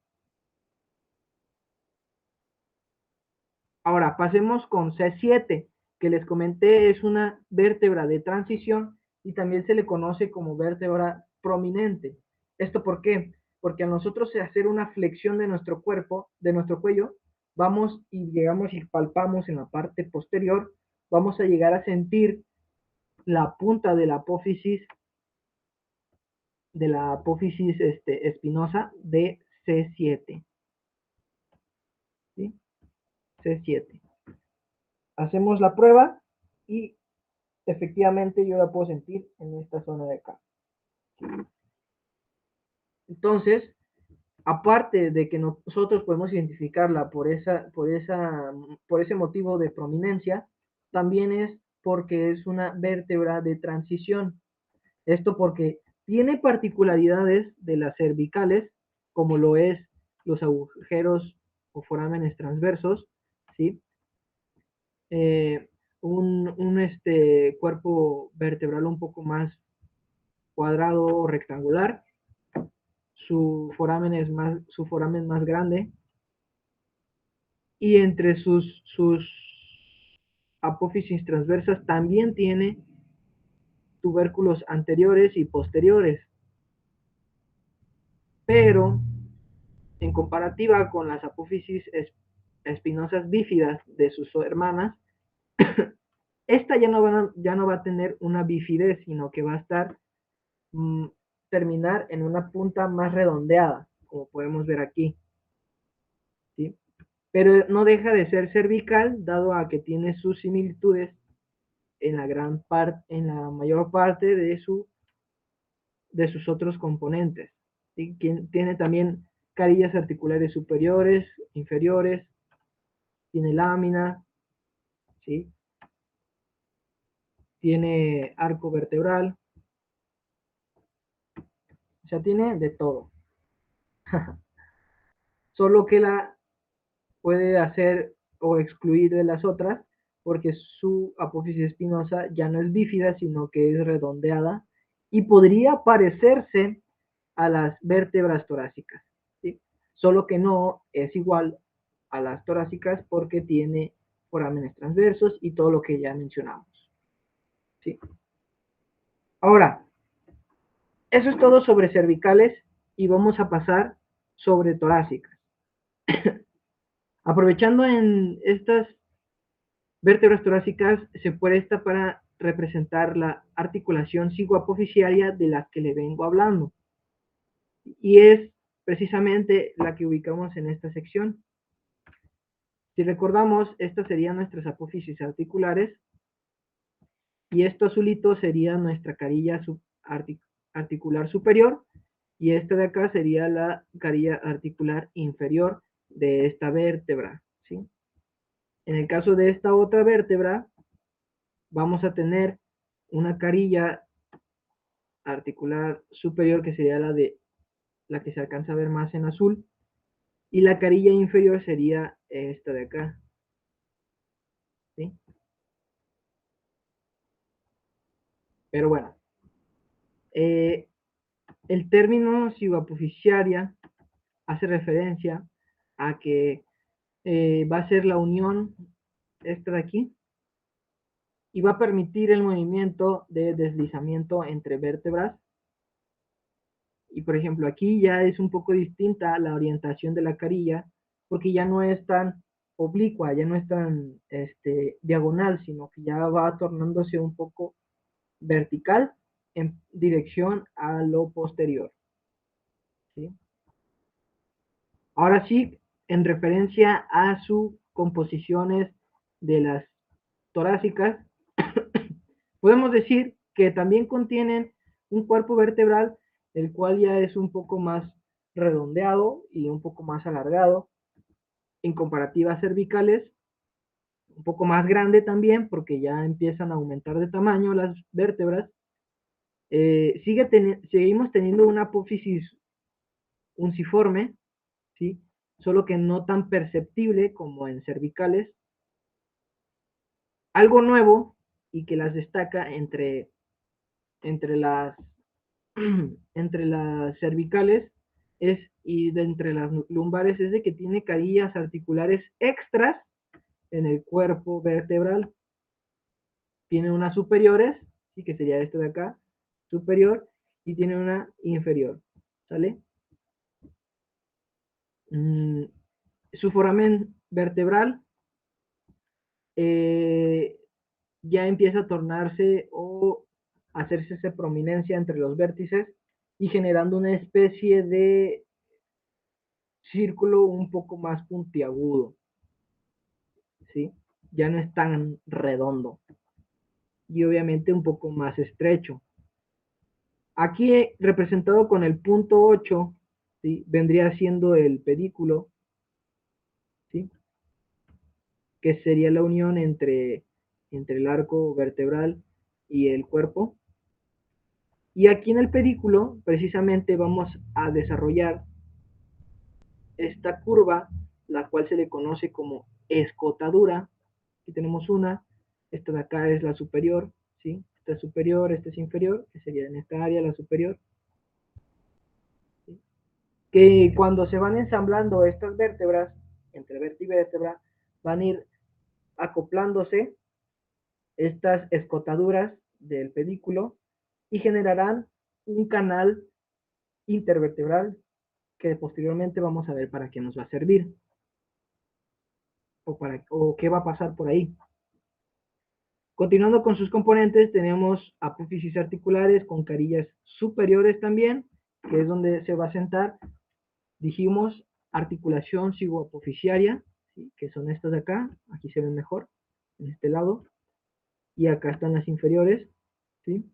Ahora, pasemos con C7, que les comenté es una vértebra de transición y también se le conoce como vértebra prominente. ¿Esto por qué? Porque a nosotros hacer una flexión de nuestro cuerpo, de nuestro cuello, vamos y llegamos y palpamos en la parte posterior, vamos a llegar a sentir la punta de la apófisis espinosa de C7, ¿sí? C7. Hacemos la prueba y efectivamente yo la puedo sentir en esta zona de acá. Entonces, aparte de que nosotros podemos identificarla por ese motivo de prominencia, también es porque es una vértebra de transición. Esto porque tiene particularidades de las cervicales, como lo es los agujeros o forámenes transversos, ¿sí? Eh, un cuerpo vertebral un poco más cuadrado o rectangular, su foramen más grande, y entre sus apófisis transversas también tiene tubérculos anteriores y posteriores, pero en comparativa con las apófisis espinosas bífidas de sus hermanas, esta ya no va a tener una bifidez, sino que va a estar terminar en una punta más redondeada, como podemos ver aquí, ¿sí? Pero no deja de ser cervical, dado a que tiene sus similitudes en la mayor parte de sus otros componentes, ¿sí? Tiene también carillas articulares superiores, inferiores, tiene lámina, ¿sí? Tiene arco vertebral, o sea, tiene de todo. Solo que la puede hacer o excluir de las otras porque su apófisis espinosa ya no es bífida, sino que es redondeada y podría parecerse a las vértebras torácicas, ¿sí? Solo que no es igual a las torácicas porque tiene forámenes transversos y todo lo que ya mencionamos, ¿sí? Ahora, eso es todo sobre cervicales y vamos a pasar sobre torácicas. Aprovechando en estas vértebras torácicas se presta para representar la articulación cigoapoficiaria de la que le vengo hablando. Y es precisamente la que ubicamos en esta sección. Si recordamos, estas serían nuestras apófisis articulares y esto azulito sería nuestra carilla articular superior y esta de acá sería la carilla articular inferior de esta vértebra, ¿sí? En el caso de esta otra vértebra, vamos a tener una carilla articular superior que sería la que se alcanza a ver más en azul y la carilla inferior sería esta de acá, ¿sí? Pero bueno, el término cigoapoficiaria hace referencia a que va a ser la unión esta de aquí y va a permitir el movimiento de deslizamiento entre vértebras. Y por ejemplo, aquí ya es un poco distinta la orientación de la carilla, porque ya no es tan oblicua, ya no es tan diagonal, sino que ya va tornándose un poco vertical en dirección a lo posterior. ¿Sí? Ahora sí, en referencia a sus composiciones de las torácicas, podemos decir que también contienen un cuerpo vertebral, el cual ya es un poco más redondeado y un poco más alargado, en comparativas cervicales, un poco más grande también, porque ya empiezan a aumentar de tamaño las vértebras. Seguimos teniendo una apófisis unciforme, ¿sí? Solo que no tan perceptible como en cervicales. Algo nuevo y que las destaca entre las, entre las cervicales y de entre las lumbares es de que tiene carillas articulares extras en el cuerpo vertebral. Tiene unas superiores, ¿sí? Que sería esto de acá, superior, y tiene una inferior, ¿sale? Su foramen vertebral eh, ya empieza a tornarse o hacerse esa prominencia entre los vértices y generando una especie de círculo un poco más puntiagudo, ¿sí? Ya no es tan redondo y obviamente un poco más estrecho. Aquí representado con el punto 8, ¿sí? Vendría siendo el pedículo, ¿sí? Que sería la unión entre el arco vertebral y el cuerpo. Y aquí en el pedículo, precisamente vamos a desarrollar esta curva, la cual se le conoce como escotadura. Aquí tenemos una, esta de acá es la superior, ¿sí? Esta es superior, esta es inferior, que sería en esta área la superior. ¿Sí? Que cuando se van ensamblando estas vértebras, entre vértebra y vértebra, van a ir acoplándose estas escotaduras del pedículo y generarán un canal intervertebral que posteriormente vamos a ver para qué nos va a servir o qué va a pasar por ahí. Continuando con sus componentes, tenemos apófisis articulares con carillas superiores también, que es donde se va a sentar, dijimos, articulación cigoapoficiaria, ¿sí? Que son estas de acá, aquí se ven mejor, en este lado, y acá están las inferiores, ¿sí?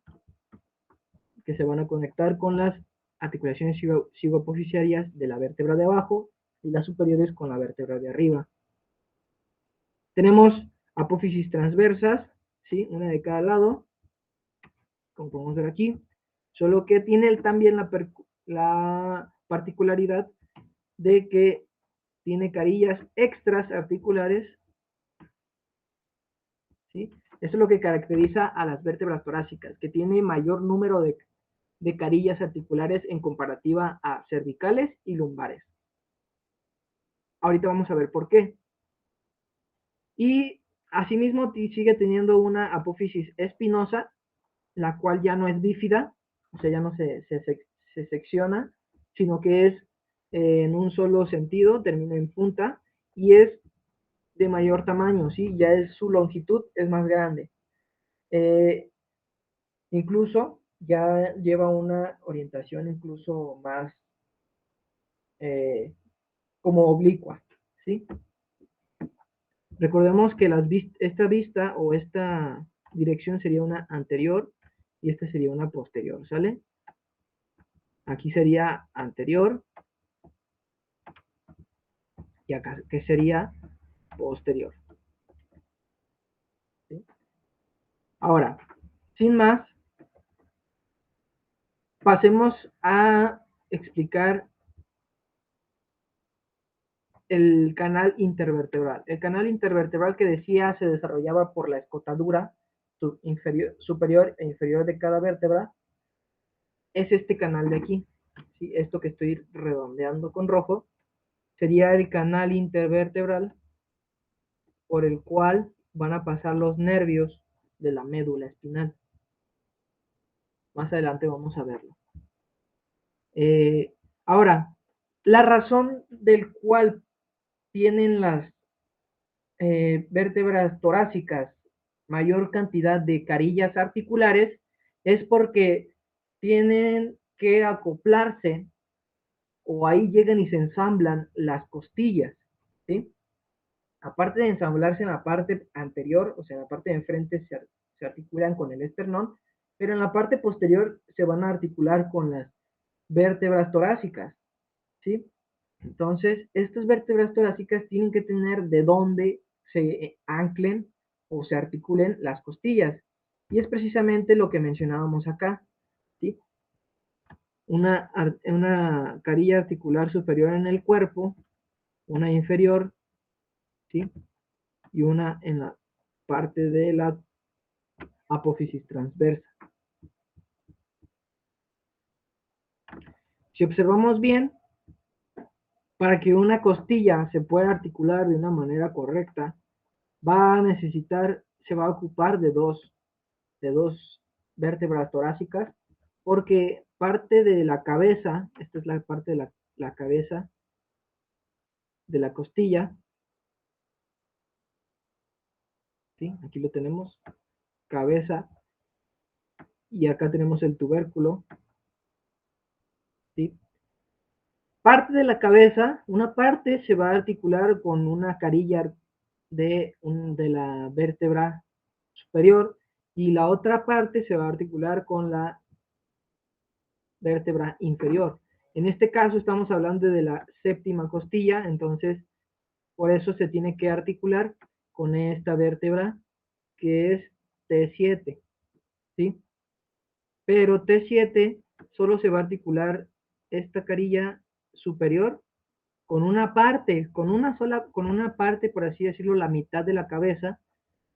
Que se van a conectar con las articulaciones cigoapoficiarias de la vértebra de abajo y las superiores con la vértebra de arriba. Tenemos apófisis transversas, ¿sí? Una de cada lado, como podemos ver aquí, solo que tiene también la particularidad de que tiene carillas extras articulares, ¿sí? Eso es lo que caracteriza a las vértebras torácicas, que tiene mayor número de carillas articulares en comparativa a cervicales y lumbares. Ahorita vamos a ver por qué. Y asimismo sigue teniendo una apófisis espinosa, la cual ya no es bífida, o sea, ya no se secciona, sino que es en un solo sentido, termina en punta y es de mayor tamaño, ¿sí? Ya es su longitud es más grande. Eh, Incluso ya lleva una orientación incluso más eh, como oblicua, ¿sí? Recordemos que esta vista o esta dirección sería una anterior y esta sería una posterior, ¿sale? Aquí sería anterior y acá que sería posterior. ¿Sí? Ahora, sin más, pasemos a explicar el canal intervertebral. El canal intervertebral que decía se desarrollaba por la escotadura, superior e inferior de cada vértebra es este canal de aquí, ¿sí? Esto que estoy redondeando con rojo sería el canal intervertebral por el cual van a pasar los nervios de la médula espinal. Más adelante vamos a verlo. Ahora, la razón del cual tienen las vértebras torácicas mayor cantidad de carillas articulares es porque tienen que acoplarse o ahí llegan y se ensamblan las costillas, ¿sí? Aparte de ensamblarse en la parte anterior, o sea, en la parte de enfrente se articulan con el esternón, pero en la parte posterior se van a articular con las vértebras torácicas, ¿sí? Entonces, estas vértebras torácicas tienen que tener de dónde se anclen o se articulen las costillas. Y es precisamente lo que mencionábamos acá, ¿sí? Una carilla articular superior en el cuerpo, una inferior, ¿sí? Y una en la parte de la apófisis transversa. Si observamos bien, para que una costilla se pueda articular de una manera correcta, se va a ocupar de dos vértebras torácicas, porque parte de la cabeza, esta es la parte de la cabeza de la costilla, ¿sí? Aquí lo tenemos, cabeza, y acá tenemos el tubérculo, ¿sí? Parte de la cabeza, una parte se va a articular con una carilla de la vértebra superior y la otra parte se va a articular con la vértebra inferior. En este caso estamos hablando de la séptima costilla, entonces por eso se tiene que articular con esta vértebra que es T7, ¿sí? Pero T7 solo se va a articular esta carilla superior con una parte, con una parte, por así decirlo, la mitad de la cabeza,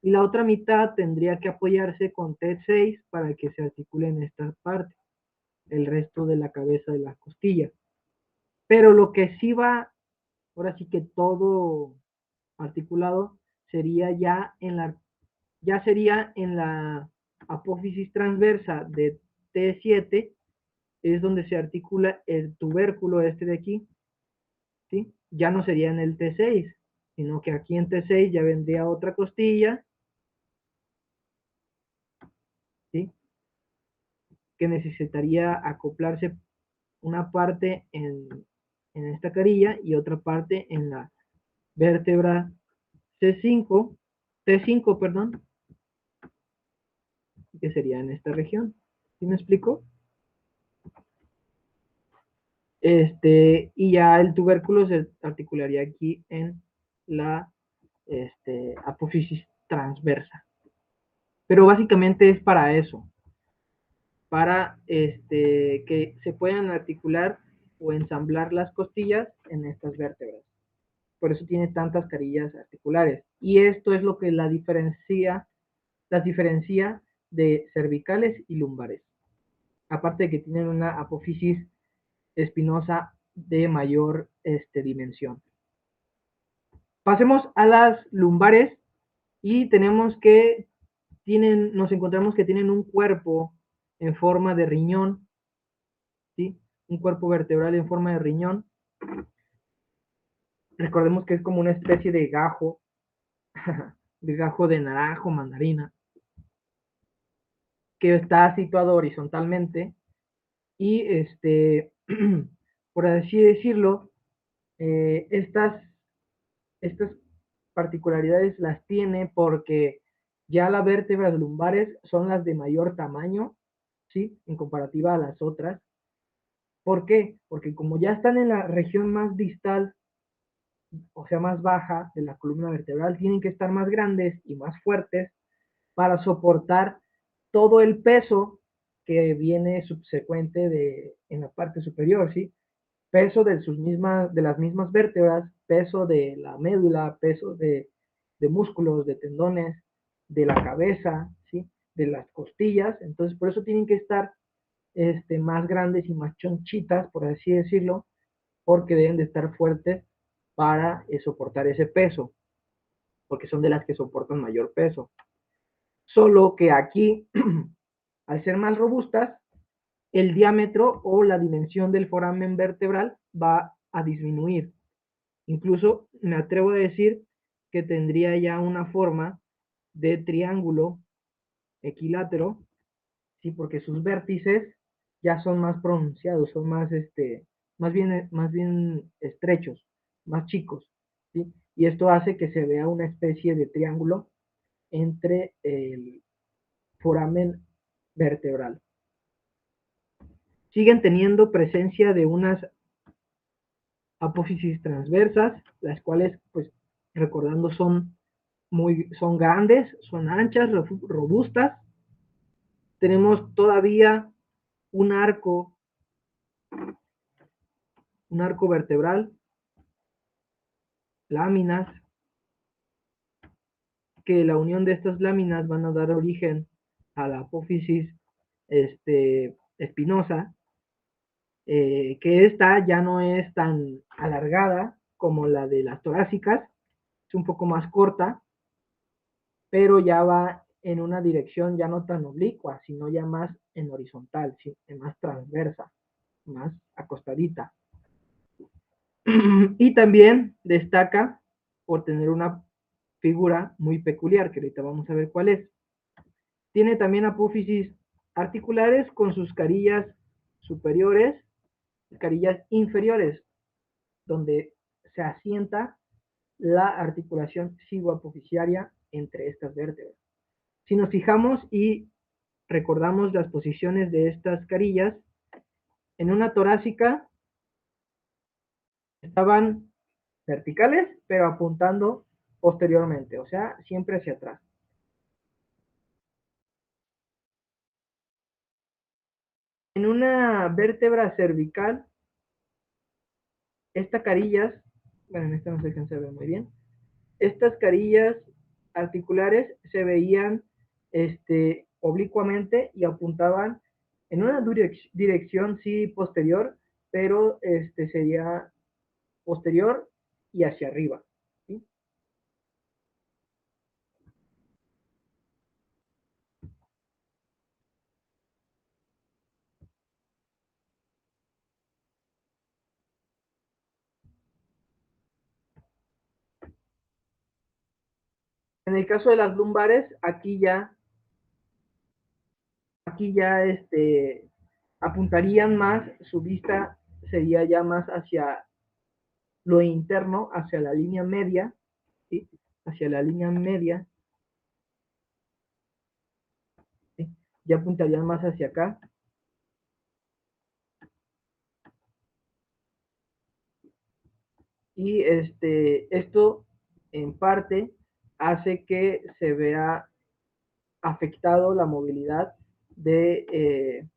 y la otra mitad tendría que apoyarse con T6 para que se articule en esta parte, el resto de la cabeza de la costilla. Pero lo que sí va, ahora sí que todo articulado, sería ya sería en la apófisis transversa de T7, es donde se articula el tubérculo este de aquí, ¿sí? Ya no sería en el T6, sino que aquí en T6 ya vendría otra costilla, ¿sí? Que necesitaría acoplarse una parte en esta carilla y otra parte en la vértebra C5, T5, perdón, que sería en esta región. ¿Sí me explico? Y ya el tubérculo se articularía aquí en la apófisis transversa. Pero básicamente es para eso, para que se puedan articular o ensamblar las costillas en estas vértebras. Por eso tiene tantas carillas articulares. Y esto es lo que las diferencia de cervicales y lumbares. Aparte de que tienen una apófisis espinosa de mayor dimensión. Pasemos a las lumbares y nos encontramos que tienen un cuerpo en forma de riñón, ¿sí? Un cuerpo vertebral en forma de riñón. Recordemos que es como una especie de gajo, de gajo de naranjo, mandarina, que está situado horizontalmente y por así decirlo, estas particularidades las tiene porque ya las vértebras lumbares son las de mayor tamaño, ¿sí? En comparativa a las otras. ¿Por qué? Porque como ya están en la región más distal, o sea, más baja de la columna vertebral, tienen que estar más grandes y más fuertes para soportar todo el peso que viene subsecuente en la parte superior, ¿sí? Peso de las mismas vértebras, peso de la médula, peso de músculos, de tendones, de la cabeza, ¿sí? de las costillas, entonces por eso tienen que estar más grandes y más chonchitas, por así decirlo, porque deben de estar fuertes para soportar ese peso, porque son de las que soportan mayor peso. Solo que aquí, al ser más robustas, el diámetro o la dimensión del foramen vertebral va a disminuir. Incluso me atrevo a decir que tendría ya una forma de triángulo equilátero, ¿sí? Porque sus vértices ya son más pronunciados, son más bien estrechos, más chicos, ¿sí? Y esto hace que se vea una especie de triángulo entre el foramen vertebral. Siguen teniendo presencia de unas apófisis transversas, las cuales, pues, recordando, son grandes, son anchas, robustas. Tenemos todavía un arco, un arco vertebral, láminas, que la unión de estas láminas van a dar origen a la apófisis espinosa, que esta ya no es tan alargada como la de las torácicas, es un poco más corta, pero ya va en una dirección ya no tan oblicua, sino ya más en horizontal, más transversa, más acostadita. Y también destaca por tener una figura muy peculiar, que ahorita vamos a ver cuál es. Tiene también apófisis articulares con sus carillas superiores, carillas inferiores, donde se asienta la articulación cigoapofisiaria entre estas vértebras. Si nos fijamos y recordamos las posiciones de estas carillas, en una torácica estaban verticales, pero apuntando posteriormente, o sea, siempre hacia atrás. En una vértebra cervical, estas carillas, bueno, en esta no se alcanza a ver muy bien, estas carillas articulares se veían oblicuamente y apuntaban en una dirección sí posterior, pero sería posterior y hacia arriba, ¿sí? En el caso de las lumbares, aquí ya apuntarían más, su vista sería ya más hacia lo interno, hacia la línea media, ¿sí? Hacia la línea media, ¿sí? Ya apuntarían más hacia acá. Y esto en parte hace que se vea afectado la movilidad de,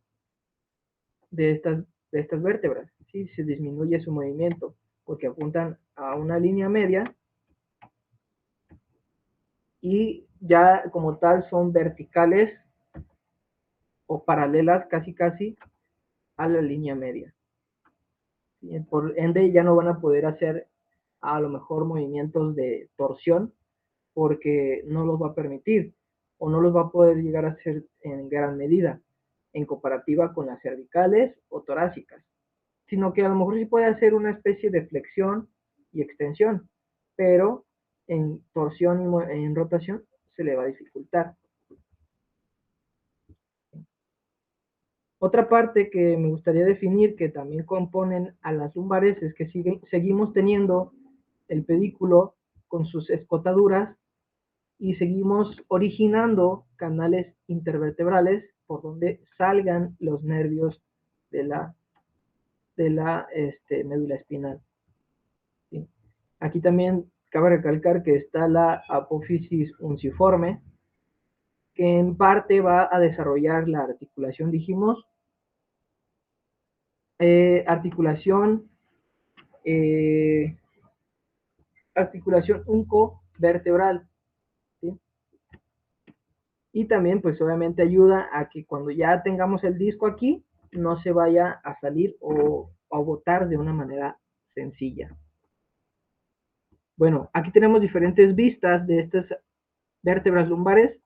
estas, de estas vértebras, ¿sí? Se disminuye su movimiento porque apuntan a una línea media y ya como tal son verticales o paralelas casi a la línea media. ¿Sí? Por ende ya no van a poder hacer a lo mejor movimientos de torsión porque no los va a permitir o no los va a poder llegar a hacer en gran medida en comparativa con las cervicales o torácicas, sino que a lo mejor sí puede hacer una especie de flexión y extensión, pero en torsión y en rotación se le va a dificultar. Otra parte que me gustaría definir que también componen a las lumbares es que seguimos teniendo el pedículo con sus escotaduras y seguimos originando canales intervertebrales por donde salgan los nervios de la médula espinal. ¿Sí? Aquí también cabe recalcar que está la apófisis unciforme, que en parte va a desarrollar la articulación, dijimos, articulación, eh, articulación uncovertebral, ¿sí? Y también, pues obviamente ayuda a que cuando ya tengamos el disco aquí, no se vaya a salir o a botar de una manera sencilla. Bueno, aquí tenemos diferentes vistas de estas vértebras lumbares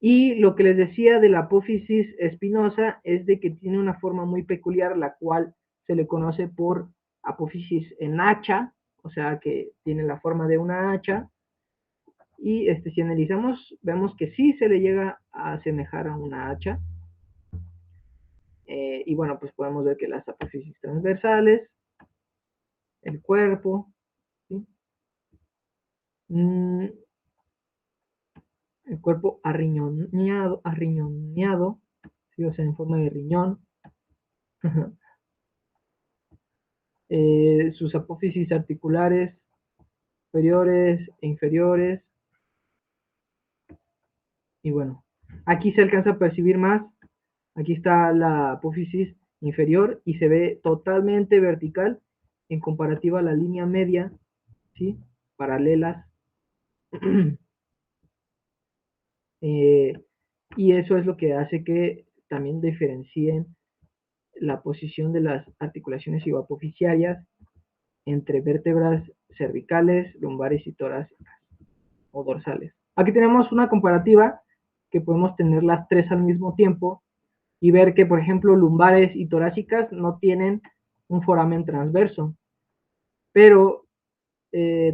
y lo que les decía de la apófisis espinosa es de que tiene una forma muy peculiar, la cual se le conoce por apófisis en hacha, o sea que tiene la forma de una hacha, y si analizamos, vemos que sí se le llega a asemejar a una hacha, y bueno, pues podemos ver que las apófisis transversales, el cuerpo, ¿sí? El cuerpo arriñoneado, ¿sí? O sea, en forma de riñón, sus apófisis articulares superiores e inferiores, y bueno, aquí se alcanza a percibir más, aquí está la apófisis inferior y se ve totalmente vertical en comparativa a la línea media, ¿sí? Paralelas. eh, y eso es lo que hace que también diferencien la posición de las articulaciones iboapofisiarias entre vértebras cervicales, lumbares y torácicas o dorsales. Aquí tenemos una comparativa que podemos tener las tres al mismo tiempo y ver que, por ejemplo, lumbares y torácicas no tienen un foramen transverso, pero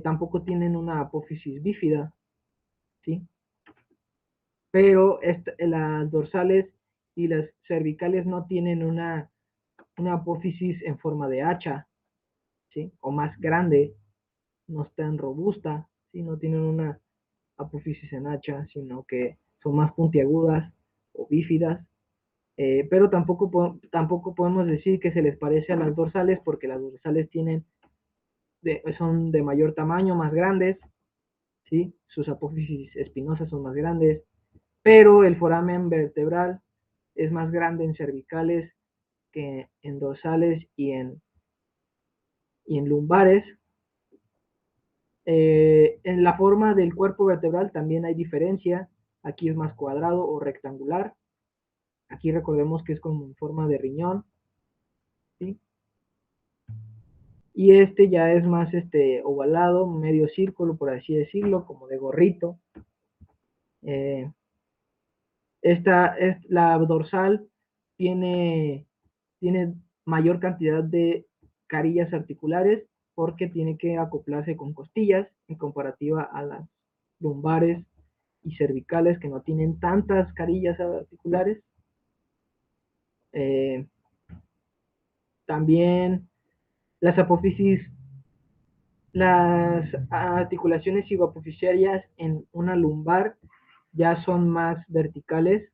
tampoco tienen una apófisis bífida, ¿sí? Pero las dorsales y las cervicales no tienen una apófisis en forma de hacha, ¿sí? O más grande, no es tan robusta, ¿sí? No tienen una apófisis en hacha, sino que son más puntiagudas o bífidas, pero tampoco podemos decir que se les parece a las dorsales porque las dorsales son de mayor tamaño, más grandes, ¿sí? Sus apófisis espinosas son más grandes, pero el foramen vertebral es más grande en cervicales que en dorsales y en lumbares. En la forma del cuerpo vertebral también hay diferencia. Aquí es más cuadrado o rectangular. Aquí recordemos que es como en forma de riñón, ¿sí? Y ya es más ovalado, medio círculo, por así decirlo, como de gorrito. Eh, esta es la dorsal, tiene, tiene mayor cantidad de carillas articulares porque tiene que acoplarse con costillas en comparativa a las lumbares y cervicales que no tienen tantas carillas articulares. Eh, También las apófisis, las articulaciones ibapofisiarias en una lumbar ya son más verticales,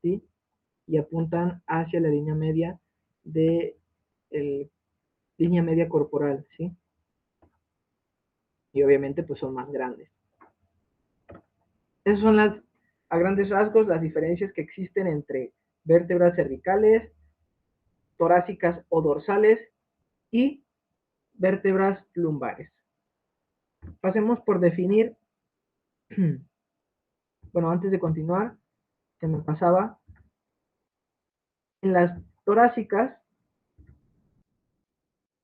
¿sí? Y apuntan hacia la línea media de línea media corporal, ¿sí? Y obviamente pues son más grandes. Esas son a grandes rasgos, las diferencias que existen entre vértebras cervicales, torácicas o dorsales y vértebras lumbares. Pasemos por definir, bueno, antes de continuar, se me pasaba, en las torácicas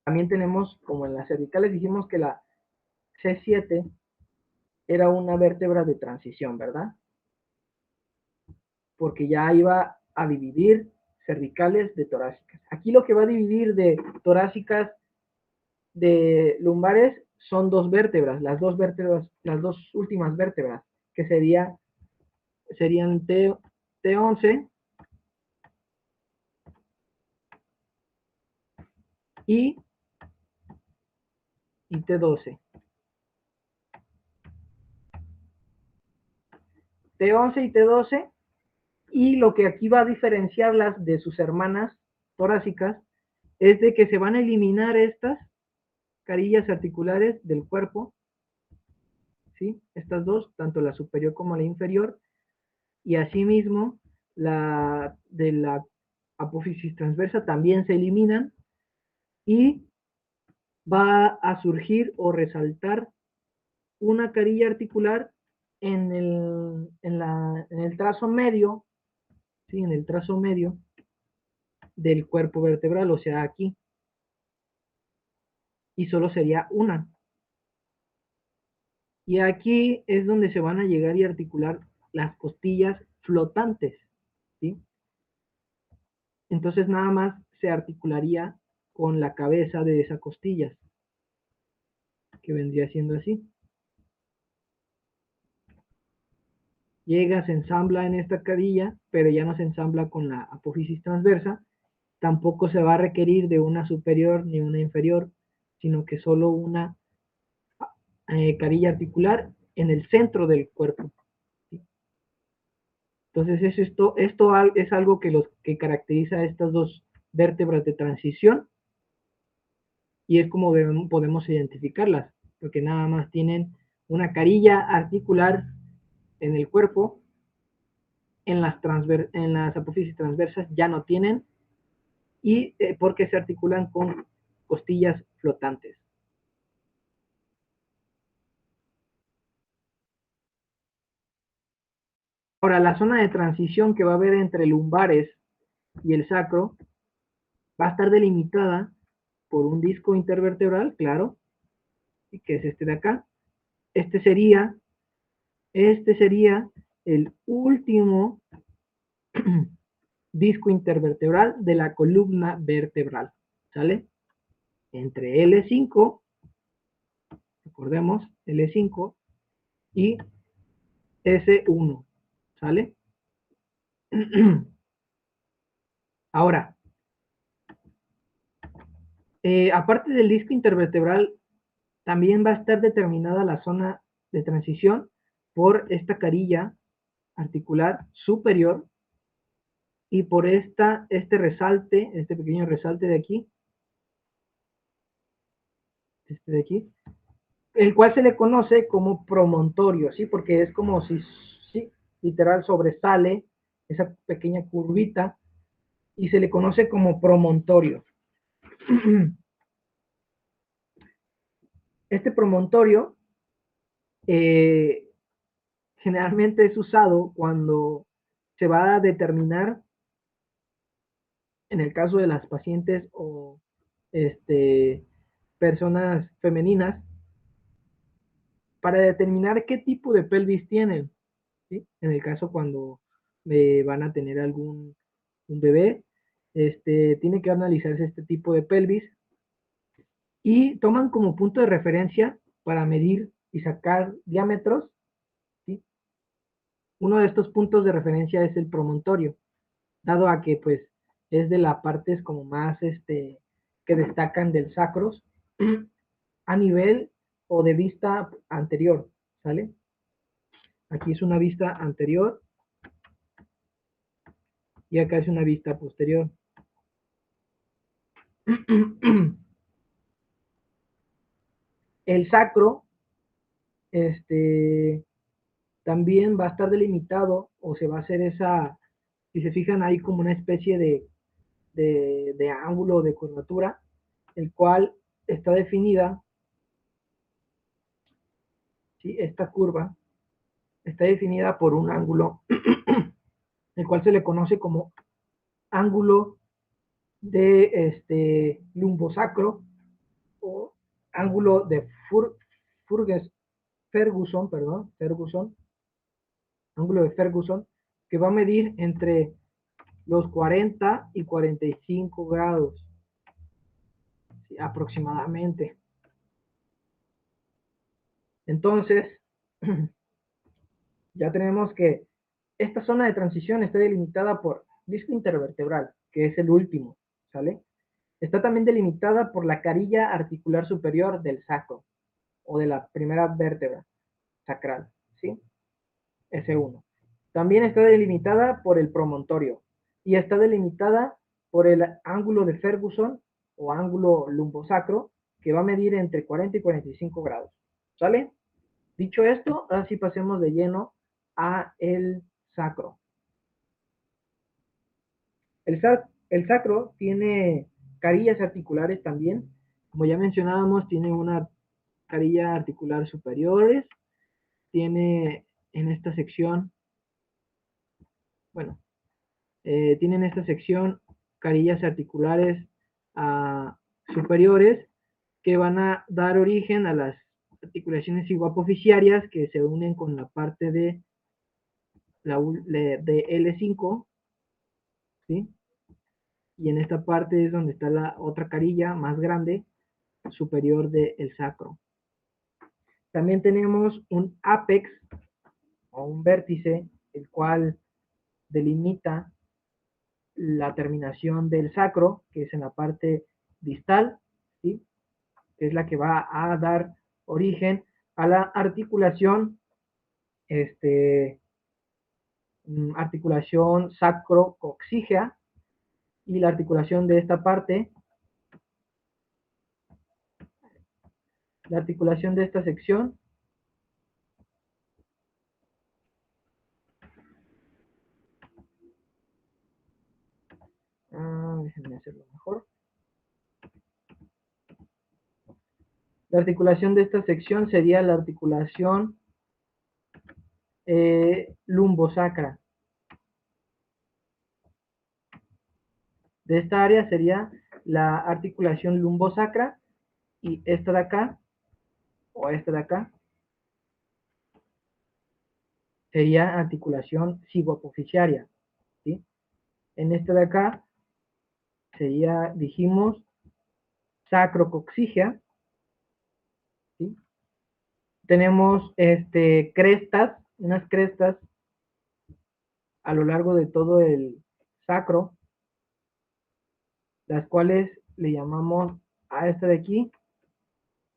también tenemos, como en las cervicales, dijimos que la C7 era una vértebra de transición, ¿verdad? Porque ya iba a dividir cervicales de torácicas. Aquí lo que va a dividir de torácicas de lumbares son dos vértebras, las dos últimas vértebras, que serían T11 y, y T12. T11 y T12, y lo que aquí va a diferenciarlas de sus hermanas torácicas es de que se van a eliminar estas carillas articulares del cuerpo, ¿sí? Estas dos, tanto la superior como la inferior, y asimismo la de la apófisis transversa también se eliminan y va a surgir o resaltar una carilla articular en el trazo medio, ¿sí? En el trazo medio del cuerpo vertebral, o sea, aquí. Y solo sería una. Y aquí es donde se van a llegar y articular las costillas flotantes, ¿sí? Entonces nada más se articularía con la cabeza de esa costilla, que vendría siendo así. Llega, se ensambla en esta cadilla, pero ya no se ensambla con la apófisis transversa. Tampoco se va a requerir de una superior ni una inferior, sino que solo una carilla articular en el centro del cuerpo. Entonces esto es algo que caracteriza a estas dos vértebras de transición y es como podemos identificarlas, porque nada más tienen una carilla articular en el cuerpo, en las apófisis transversas ya no tienen, y porque se articulan con costillas flotantes. Ahora, la zona de transición que va a haber entre lumbares y el sacro va a estar delimitada por un disco intervertebral, claro, que es este de acá. Este sería, este sería el último disco intervertebral de la columna vertebral, ¿sale? Entre L5, recordemos, L5 y S1, ¿sale? Ahora, aparte del disco intervertebral, también va a estar determinada la zona de transición por esta carilla articular superior y por este resalte, este pequeño resalte de aquí, este de aquí, el cual se le conoce como promontorio, ¿sí? Porque es como si, sí, literal sobresale esa pequeña curvita y se le conoce como promontorio. Este promontorio eh, generalmente es usado cuando se va a determinar, en el caso de las pacientes o personas femeninas, para determinar qué tipo de pelvis tienen, ¿sí? En el caso cuando van a tener un bebé, tiene que analizarse este tipo de pelvis y toman como punto de referencia para medir y sacar diámetros, ¿sí? Uno de estos puntos de referencia es el promontorio, dado a que pues es de las partes como más que destacan del sacros a nivel o de vista anterior, ¿sale? Aquí es una vista anterior y acá es una vista posterior. El sacro, este, también va a estar delimitado o se va a hacer esa, si se fijan ahí como una especie de ángulo de curvatura, el cual está definida, ¿sí? Esta curva está definida por un ángulo, el cual se le conoce como ángulo de lumbosacro o ángulo de Ferguson, perdón, Ferguson, ángulo de Ferguson, que va a medir entre los 40 y 45 grados, ¿sí? Aproximadamente. Entonces, ya tenemos que esta zona de transición está delimitada por disco intervertebral, que es el último, ¿sale? Está también delimitada por la carilla articular superior del sacro o de la primera vértebra sacral, ¿sí? S1. También está delimitada por el promontorio y está delimitada por el ángulo de Ferguson o ángulo lumbosacro que va a medir entre 40 y 45 grados. ¿Sale? Dicho esto, ahora sí pasemos de lleno a el sacro. El sacro tiene carillas articulares también. Como ya mencionábamos, tiene una carilla articular superiores, tiene en esta sección, bueno, tienen esta sección carillas articulares superiores que van a dar origen a las articulaciones iguapofisiarias que se unen con la parte de L5, ¿sí? Y en esta parte es donde está la otra carilla más grande superior del sacro. También tenemos un apex o un vértice, el cual delimita la terminación del sacro, que es en la parte distal, ¿sí? Que es la que va a dar origen a la articulación, articulación sacrococcígea, y la articulación de esta parte, la articulación de esta sección, déjenme hacerlo mejor. La articulación de esta sección sería la articulación lumbosacra. De esta área sería la articulación lumbosacra, y esta de acá, o esta de acá, sería articulación ciguapofisiaria, ¿sí? En esta de acá sería, dijimos, sacrococcígea, ¿sí? Tenemos crestas, unas crestas a lo largo de todo el sacro, las cuales le llamamos a esta de aquí,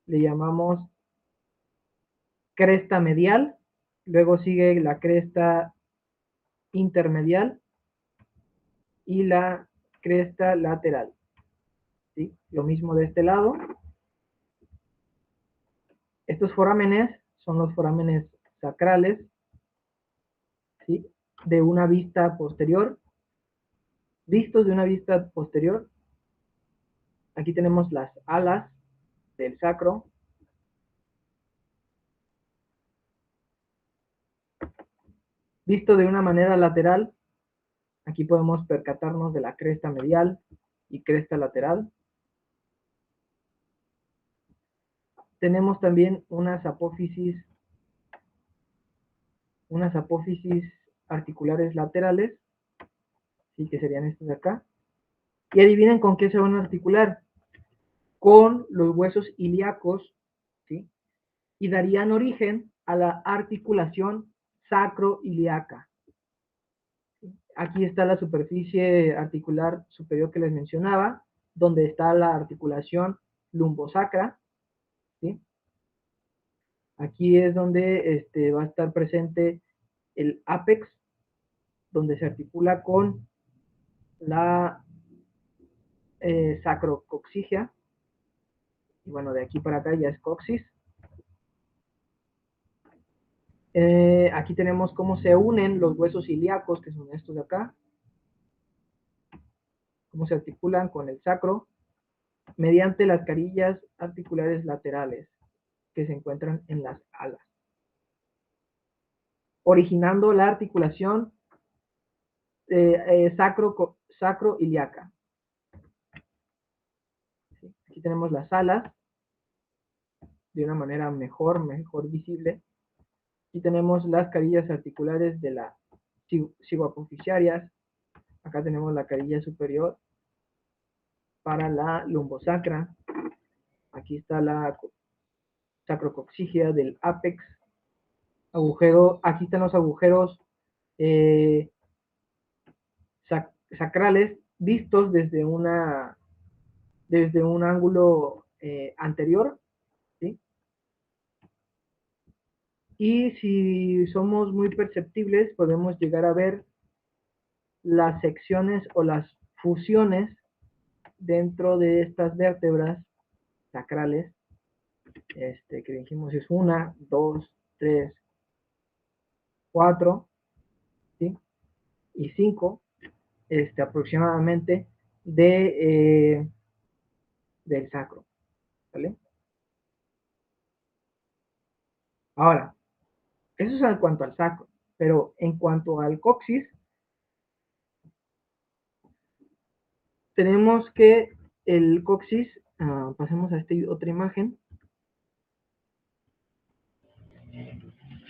le llamamos cresta medial, luego sigue la cresta intermedial y la cresta lateral, ¿sí? Lo mismo de este lado. Estos forámenes son los forámenes sacrales, ¿sí? De una vista posterior, vistos de una vista posterior. Aquí tenemos las alas del sacro. Visto de una manera lateral, aquí podemos percatarnos de la cresta medial y cresta lateral. Tenemos también unas apófisis articulares laterales, ¿sí? Que serían estas de acá. Y adivinen con qué se van a articular. Con los huesos ilíacos, ¿sí? Y darían origen a la articulación sacroiliaca. Aquí está la superficie articular superior que les mencionaba, donde está la articulación lumbosacra, ¿sí? Aquí es donde va a estar presente el apex, donde se articula con la sacrococcígea, y bueno, de aquí para acá ya es coxis. Aquí tenemos cómo se unen los huesos ilíacos, que son estos de acá, cómo se articulan con el sacro, mediante las carillas articulares laterales, que se encuentran en las alas, originando la articulación sacro-ilíaca. ¿Sí? Aquí tenemos las alas, de una manera mejor visible. Aquí tenemos las carillas articulares de las ciguapofisiarias. Acá tenemos la carilla superior para la lumbosacra. Aquí está la sacrococcígea del apex. Aquí están los agujeros sacrales vistos desde un ángulo anterior, ¿sí? Y si somos muy perceptibles, podemos llegar a ver las secciones o las fusiones dentro de estas vértebras sacrales, que dijimos es 1, 2, 3, 4, ¿sí? Y 5, aproximadamente del sacro, ¿vale? Ahora, Eso es en cuanto al sacro, pero en cuanto al coxis, tenemos que el coxis, pasemos a esta otra imagen,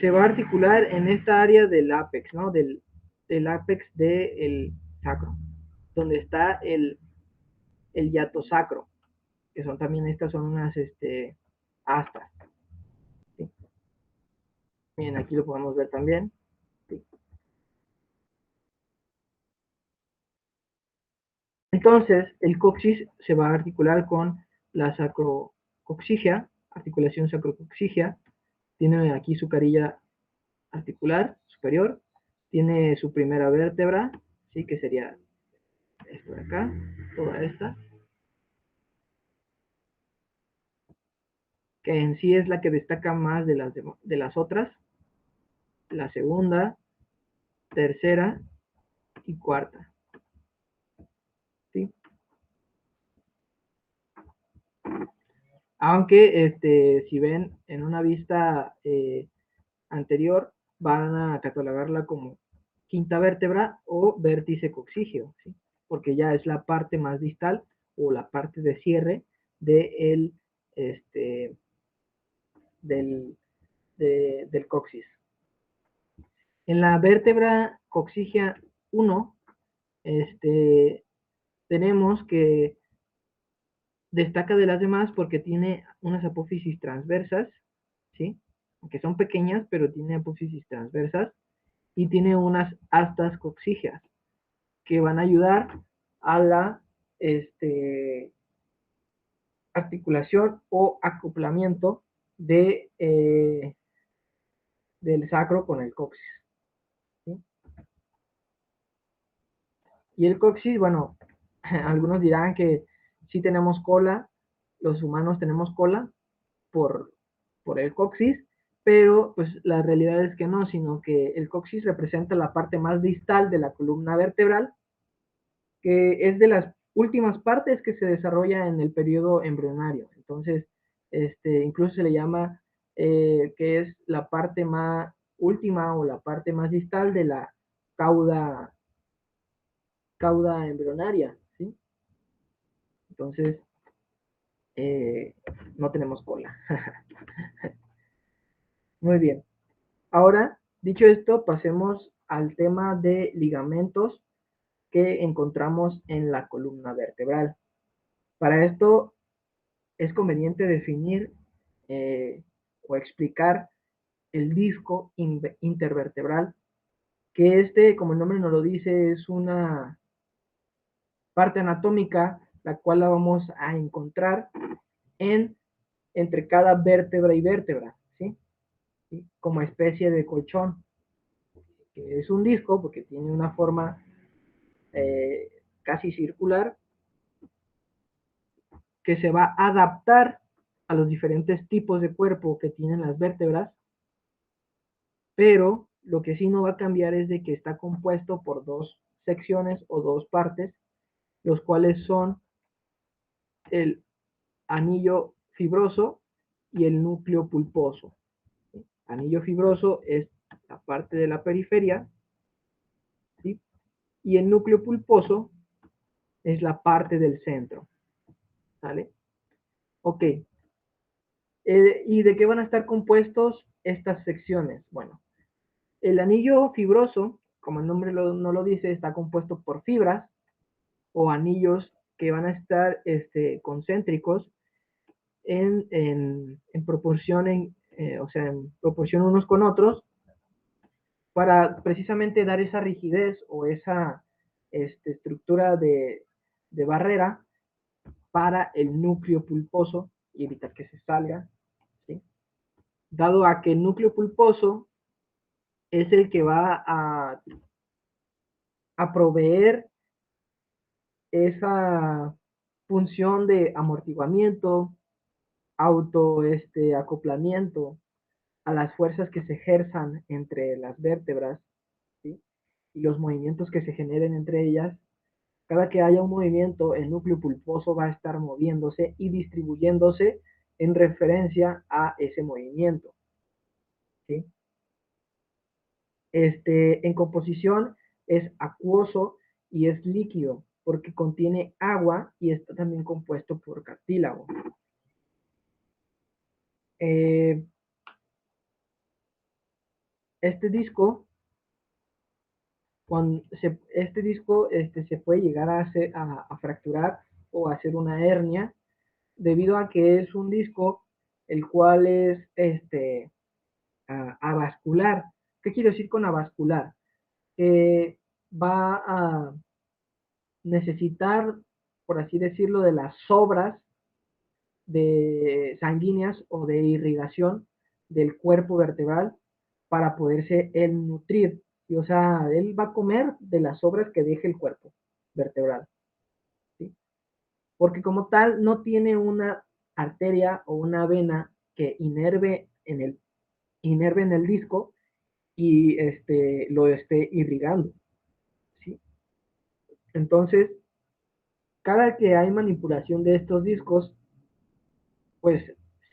se va a articular en esta área del ápex, ¿no? Del ápex del sacro, donde está el hiato sacro, que son también estas son unas astas. ¿Sí? Bien, aquí lo podemos ver también. ¿Sí? Entonces, el coxis se va a articular con la sacrocoxigia, articulación sacrocoxigia, tiene aquí su carilla articular superior, tiene su primera vértebra, ¿sí? Que sería esto de acá, toda esta, que en sí es la que destaca más de las otras, la segunda, tercera y cuarta, ¿sí? Aunque si ven en una vista anterior, van a catalogarla como quinta vértebra o vértice coxígeo, ¿sí? Porque ya es la parte más distal o la parte de cierre de este, del, del coxis. En la vértebra coxígea 1, tenemos que destaca de las demás porque tiene unas apófisis transversas, ¿sí? Aunque son pequeñas, pero tiene apófisis transversas y tiene unas astas coxígeas que van a ayudar a la articulación o acoplamiento del sacro con el coxis. ¿Sí? Y el coxis, bueno, algunos dirán que sí tenemos cola, los humanos tenemos cola por, por el coxis, pero pues la realidad es que no, sino que el coxis representa la parte más distal de la columna vertebral, que es de las últimas partes que se desarrolla en el periodo embrionario. Entonces, incluso se le llama que es la parte más última o la parte más distal de la cauda, cauda embrionaria, ¿sí? Entonces, eh, no tenemos cola. Muy bien. Ahora, dicho esto, pasemos al tema de ligamentos que encontramos en la columna vertebral. Para esto es conveniente definir o explicar el disco intervertebral, que como el nombre nos lo dice, es una parte anatómica, la cual la vamos a encontrar en, entre cada vértebra y vértebra, ¿sí? ¿Sí? Como especie de colchón, que es un disco porque tiene una forma casi circular, que se va a adaptar a los diferentes tipos de cuerpo que tienen las vértebras, pero lo que sí no va a cambiar es de que está compuesto por dos secciones o dos partes, los cuales son el anillo fibroso y el núcleo pulposo. ¿Sí? Anillo fibroso es la parte de la periferia, ¿sí? Y el núcleo pulposo es la parte del centro. ¿Sale? Ok. ¿Y de qué van a estar compuestos estas secciones? Bueno, el anillo fibroso, como el nombre no lo dice, está compuesto por fibras o anillos que van a estar concéntricos en proporción, o sea, en proporción unos con otros, para precisamente dar esa rigidez o esa estructura de barrera para el núcleo pulposo y evitar que se salga, ¿sí? Dado a que el núcleo pulposo es el que va a proveer esa función de amortiguamiento, acoplamiento a las fuerzas que se ejerzan entre las vértebras, ¿sí? Y los movimientos que se generen entre ellas. Cada que haya un movimiento, el núcleo pulposo va a estar moviéndose y distribuyéndose en referencia a ese movimiento, ¿sí? En composición es acuoso y es líquido porque contiene agua y está también compuesto por cartílago. Eh, este disco, este disco se puede llegar a fracturar o a hacer una hernia debido a que es un disco el cual es avascular. ¿Qué quiero decir con avascular? Va a necesitar, por así decirlo, de las sobras de sanguíneas o de irrigación del cuerpo vertebral para poderse él nutrir. Y, o sea, él va a comer de las sobras que deje el cuerpo vertebral. ¿Sí? Porque como tal no tiene una arteria o una vena que inerve en el disco y lo esté irrigando. ¿Sí? Entonces, cada que hay manipulación de estos discos, pues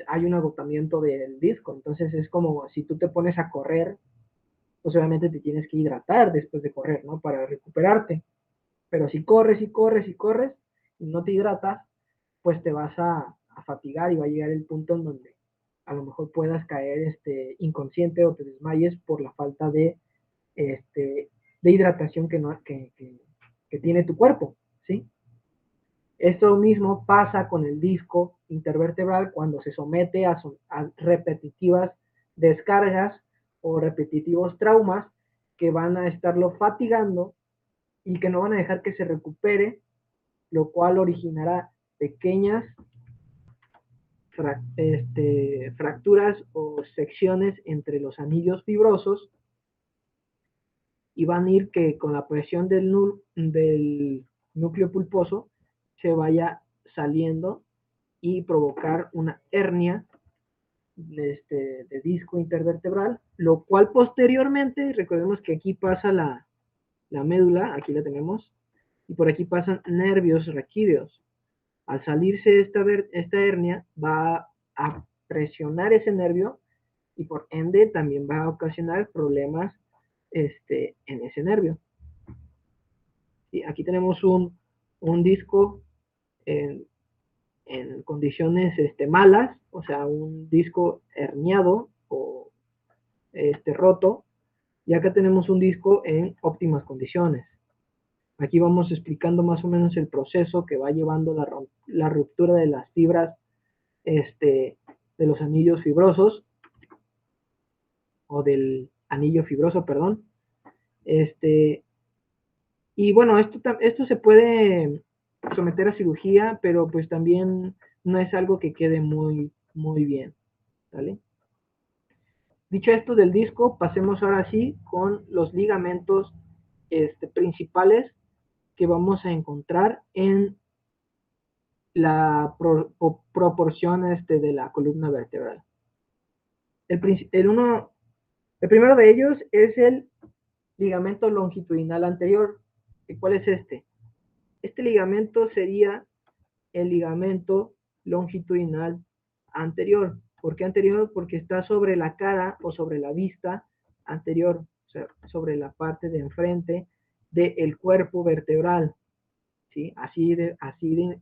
hay un agotamiento del disco. Entonces es como si tú te pones a correr, pues obviamente te tienes que hidratar después de correr, ¿no? Para recuperarte. Pero si corres y corres y corres y no te hidratas, pues te vas a fatigar y va a llegar el punto en donde a lo mejor puedas caer inconsciente o te desmayes por la falta de hidratación que tiene tu cuerpo, ¿sí? Esto mismo pasa con el disco intervertebral cuando se somete a repetitivas descargas o repetitivos traumas que van a estarlo fatigando y que no van a dejar que se recupere, lo cual originará pequeñas fracturas o secciones entre los anillos fibrosos y van a ir que con la presión del núcleo pulposo se vaya saliendo y provocar una hernia de disco intervertebral, lo cual posteriormente, recordemos que aquí pasa la médula, aquí la tenemos, y por aquí pasan nervios raquídeos. Al salirse esta hernia, va a presionar ese nervio y por ende también va a ocasionar problemas en ese nervio. Y aquí tenemos un disco en, en condiciones malas, o sea, un disco herniado o roto, y acá tenemos un disco en óptimas condiciones. Aquí vamos explicando más o menos el proceso que va llevando la ruptura de las fibras de los anillos fibrosos o del anillo fibroso, perdón. Y bueno, esto se puede someter a cirugía, pero pues también no es algo que quede muy, muy bien. ¿Vale? Dicho esto del disco, pasemos ahora sí con los ligamentos principales que vamos a encontrar en la proporción de la columna vertebral. El primero de ellos es el ligamento longitudinal anterior. ¿Y cuál es este? Este ligamento sería el ligamento longitudinal anterior. ¿Por qué anterior? Porque está sobre la cara o sobre la vista anterior, o sea, sobre la parte de enfrente del cuerpo vertebral. ¿Sí? Así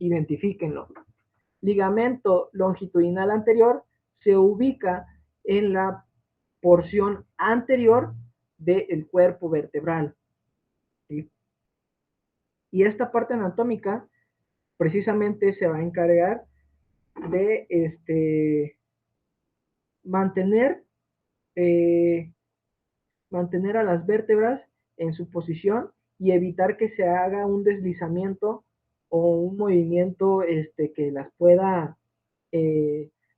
identifíquenlo. Ligamento longitudinal anterior se ubica en la porción anterior del cuerpo vertebral. ¿Sí? Y esta parte anatómica precisamente se va a encargar de mantener, eh, mantener a las vértebras en su posición y evitar que se haga un deslizamiento o un movimiento que las pueda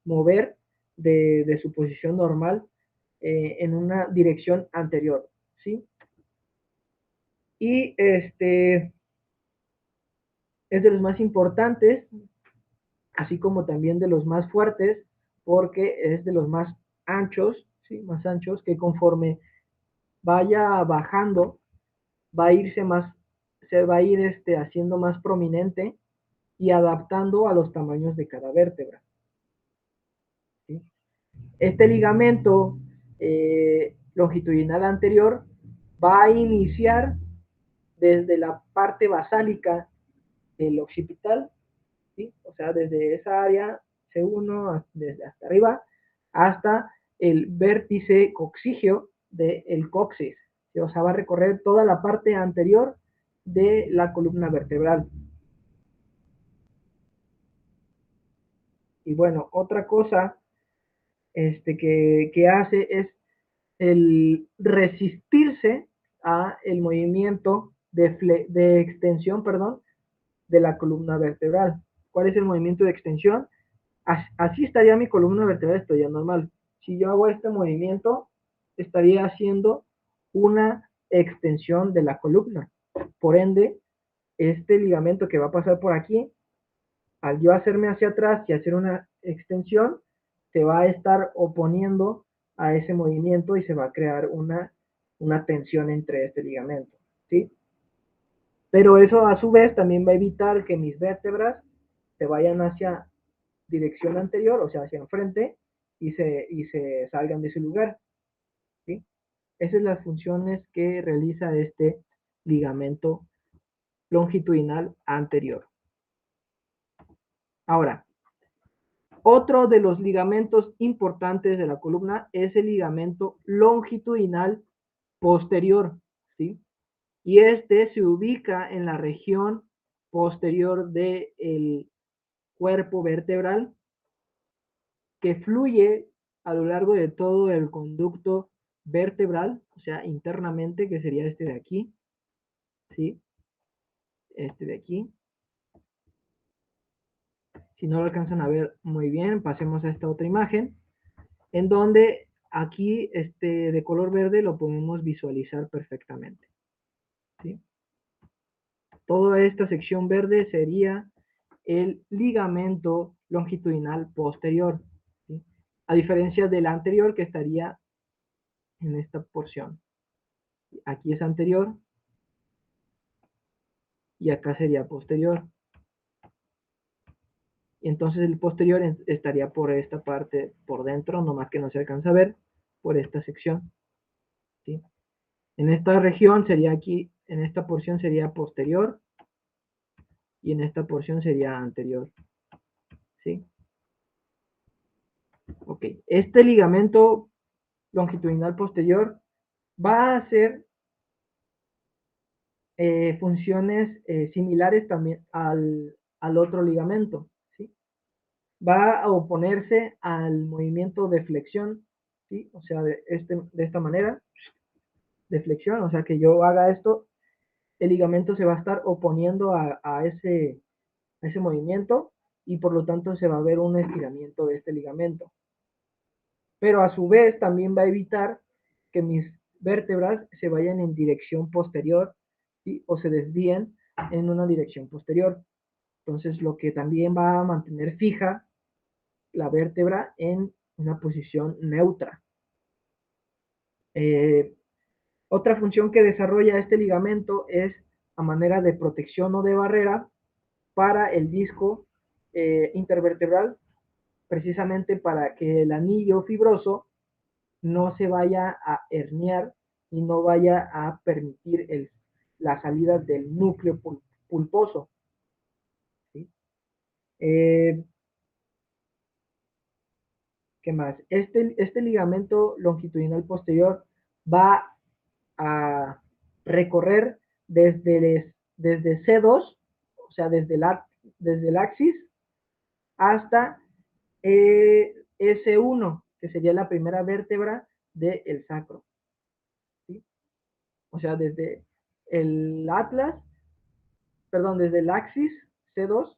mover de su posición normal en una dirección anterior, ¿sí? Y es de los más importantes, así como también de los más fuertes, porque es de los más anchos, ¿sí? Más anchos, que conforme vaya bajando, va a irse más, se va a ir haciendo más prominente y adaptando a los tamaños de cada vértebra. ¿Sí? Este ligamento longitudinal anterior va a iniciar desde la parte basálica del occipital, ¿sí? O sea, desde esa área C1, desde hasta arriba, hasta el vértice coxígeo del coxis, ¿sí? O sea, va a recorrer toda la parte anterior de la columna vertebral. Y bueno, otra cosa que hace es el resistirse a el movimiento de extensión, perdón, de la columna vertebral. ¿Cuál es el movimiento de extensión? Así estaría mi columna vertebral, estaría normal. Si yo hago este movimiento, estaría haciendo una extensión de la columna. Por ende, este ligamento que va a pasar por aquí, al yo hacerme hacia atrás y hacer una extensión, se va a estar oponiendo a ese movimiento y se va a crear una tensión entre este ligamento, ¿sí? Pero eso a su vez también va a evitar que mis vértebras se vayan hacia dirección anterior, o sea, hacia enfrente, y se salgan de su lugar, ¿sí? Esas son las funciones que realiza este ligamento longitudinal anterior. Ahora, otro de los ligamentos importantes de la columna es el ligamento longitudinal posterior, ¿sí? Y este se ubica en la región posterior del cuerpo vertebral que fluye a lo largo de todo el conducto vertebral, o sea, internamente, que sería este de aquí, ¿sí? Este de aquí. Si no lo alcanzan a ver muy bien, pasemos a esta otra imagen, en donde aquí de color verde lo podemos visualizar perfectamente, ¿sí? Toda esta sección verde sería el ligamento longitudinal posterior, ¿sí? A diferencia del anterior que estaría en esta porción. Aquí es anterior y acá sería posterior. Y entonces el posterior estaría por esta parte, por dentro, nomás que no se alcanza a ver, por esta sección, ¿sí? En esta región sería aquí, en esta porción sería posterior y en esta porción sería anterior, ¿sí? Ok, este ligamento longitudinal posterior va a hacer funciones similares también al otro ligamento, ¿sí? Va a oponerse al movimiento de flexión, ¿sí? O sea, de esta manera, de flexión, o sea, que yo haga esto, el ligamento se va a estar oponiendo a ese movimiento y por lo tanto se va a ver un estiramiento de este ligamento. Pero a su vez también va a evitar que mis vértebras se vayan en dirección posterior, ¿sí? O se desvíen en una dirección posterior. Entonces, lo que también va a mantener fija la vértebra en una posición neutra. Eh, Otra función que desarrolla este ligamento es a manera de protección o de barrera para el disco intervertebral, precisamente para que el anillo fibroso no se vaya a herniar y no vaya a permitir la salida del núcleo pulposo, ¿sí? Eh, ¿Qué más? Este ligamento longitudinal posterior va a recorrer desde C2, o sea, desde el axis, hasta S1, que sería la primera vértebra del sacro, ¿sí? O sea, desde el atlas, perdón, desde el axis C2,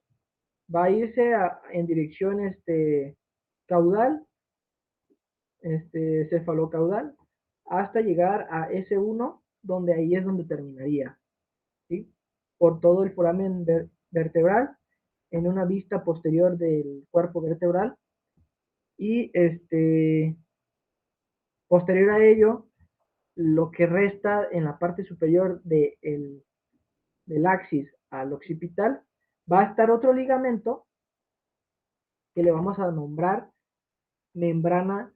va a irse en dirección caudal, cefalocaudal, hasta llegar a S1, donde ahí es donde terminaría, ¿sí? Por todo el foramen vertebral, en una vista posterior del cuerpo vertebral, y posterior a ello, lo que resta en la parte superior del axis al occipital, va a estar otro ligamento que le vamos a nombrar membrana,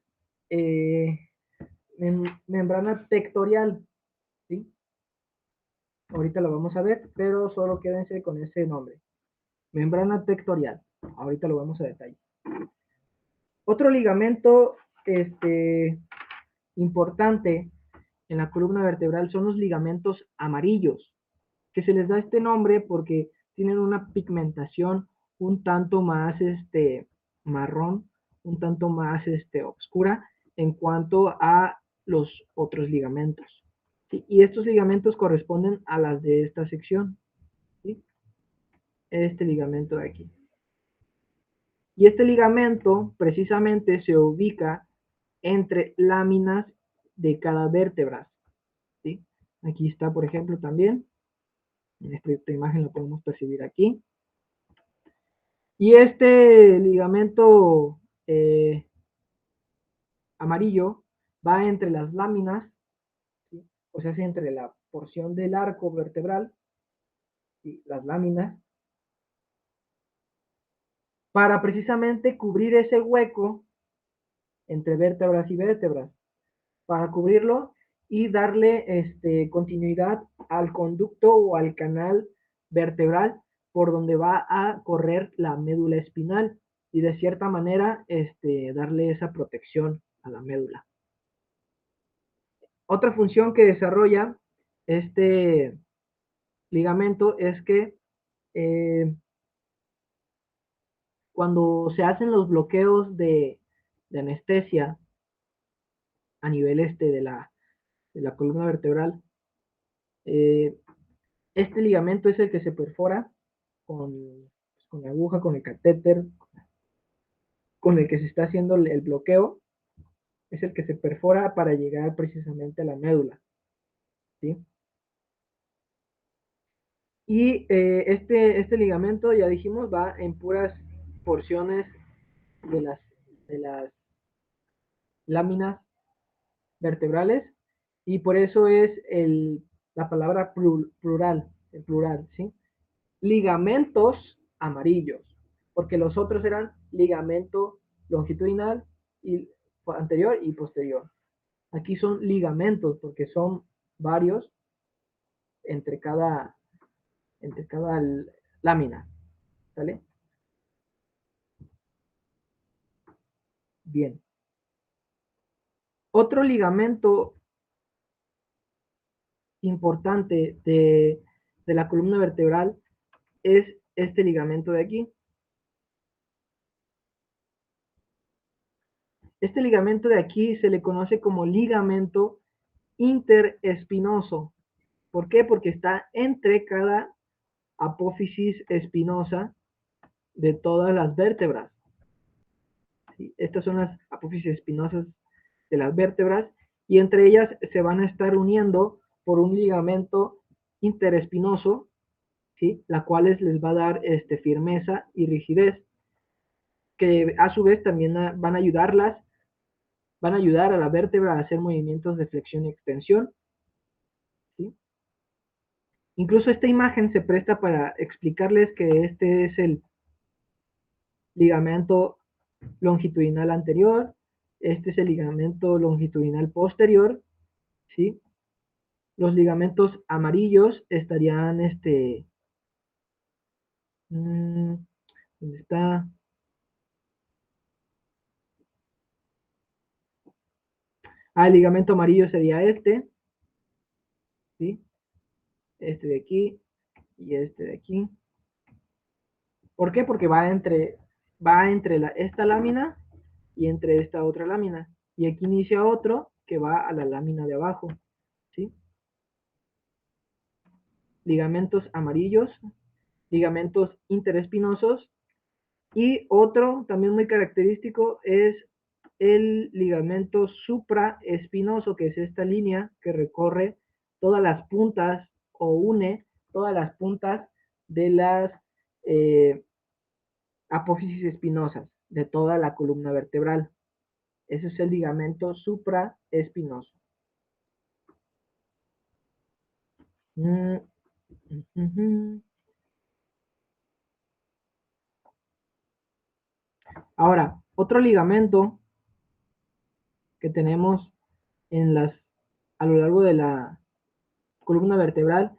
membrana tectorial, ¿sí? ahorita lo vamos a ver, pero solo quédense con ese nombre. Membrana tectorial. Ahorita lo vemos a detalle. Otro ligamento importante en la columna vertebral son los ligamentos amarillos, que se les da este nombre porque tienen una pigmentación un tanto más marrón, un tanto más oscura en cuanto a los otros ligamentos. ¿Sí? Y estos ligamentos corresponden a las de esta sección. ¿Sí? Este ligamento de aquí. Y este ligamento precisamente se ubica entre láminas de cada vértebra. ¿Sí? Aquí está, por ejemplo, también. En esta imagen lo podemos percibir aquí. Y este ligamento amarillo va entre las láminas, ¿sí? O sea, entre la porción del arco vertebral y las láminas, para precisamente cubrir ese hueco entre vértebras y vértebras, para cubrirlo y darle continuidad al conducto o al canal vertebral por donde va a correr la médula espinal y de cierta manera darle esa protección a la médula. Otra función que desarrolla este ligamento es que cuando se hacen los bloqueos de anestesia a nivel de la columna vertebral, eh, este ligamento es el que se perfora con la aguja, con el catéter, con el que se está haciendo el bloqueo, es el que se perfora para llegar precisamente a la médula. ¿Sí? Y este ligamento, ya dijimos, va en puras porciones de las láminas vertebrales y por eso es la palabra plural, el plural, ¿sí? Ligamentos amarillos, porque los otros eran ligamento longitudinal y anterior y posterior. Aquí son ligamentos porque son varios entre cada, entre cada lámina, ¿sale? Bien. Otro ligamento importante de la columna vertebral es este ligamento de aquí. Este ligamento de aquí se le conoce como ligamento interespinoso. ¿Por qué? Porque está entre cada apófisis espinosa de todas las vértebras. ¿Sí? Estas son las apófisis espinosas de las vértebras y entre ellas se van a estar uniendo por un ligamento interespinoso, ¿sí? La cual les va a dar firmeza y rigidez, que a su vez también van a ayudar a la vértebra a hacer movimientos de flexión y extensión. ¿Sí? Incluso esta imagen se presta para explicarles que este es el ligamento longitudinal anterior, este es el ligamento longitudinal posterior, ¿sí? Los ligamentos amarillos estarían, ¿dónde está? El ligamento amarillo sería ¿sí? Este de aquí y este de aquí. ¿Por qué? Porque va entre esta lámina y entre esta otra lámina. Y aquí inicia otro que va a la lámina de abajo, ¿sí? Ligamentos amarillos, ligamentos interespinosos y otro también muy característico es el ligamento supraespinoso, que es esta línea que recorre todas las puntas o une todas las puntas de las eh, apófisis espinosas de toda la columna vertebral. Ese es el ligamento supraespinoso. Mm -hmm. Ahora, otro ligamento que tenemos a lo largo de la columna vertebral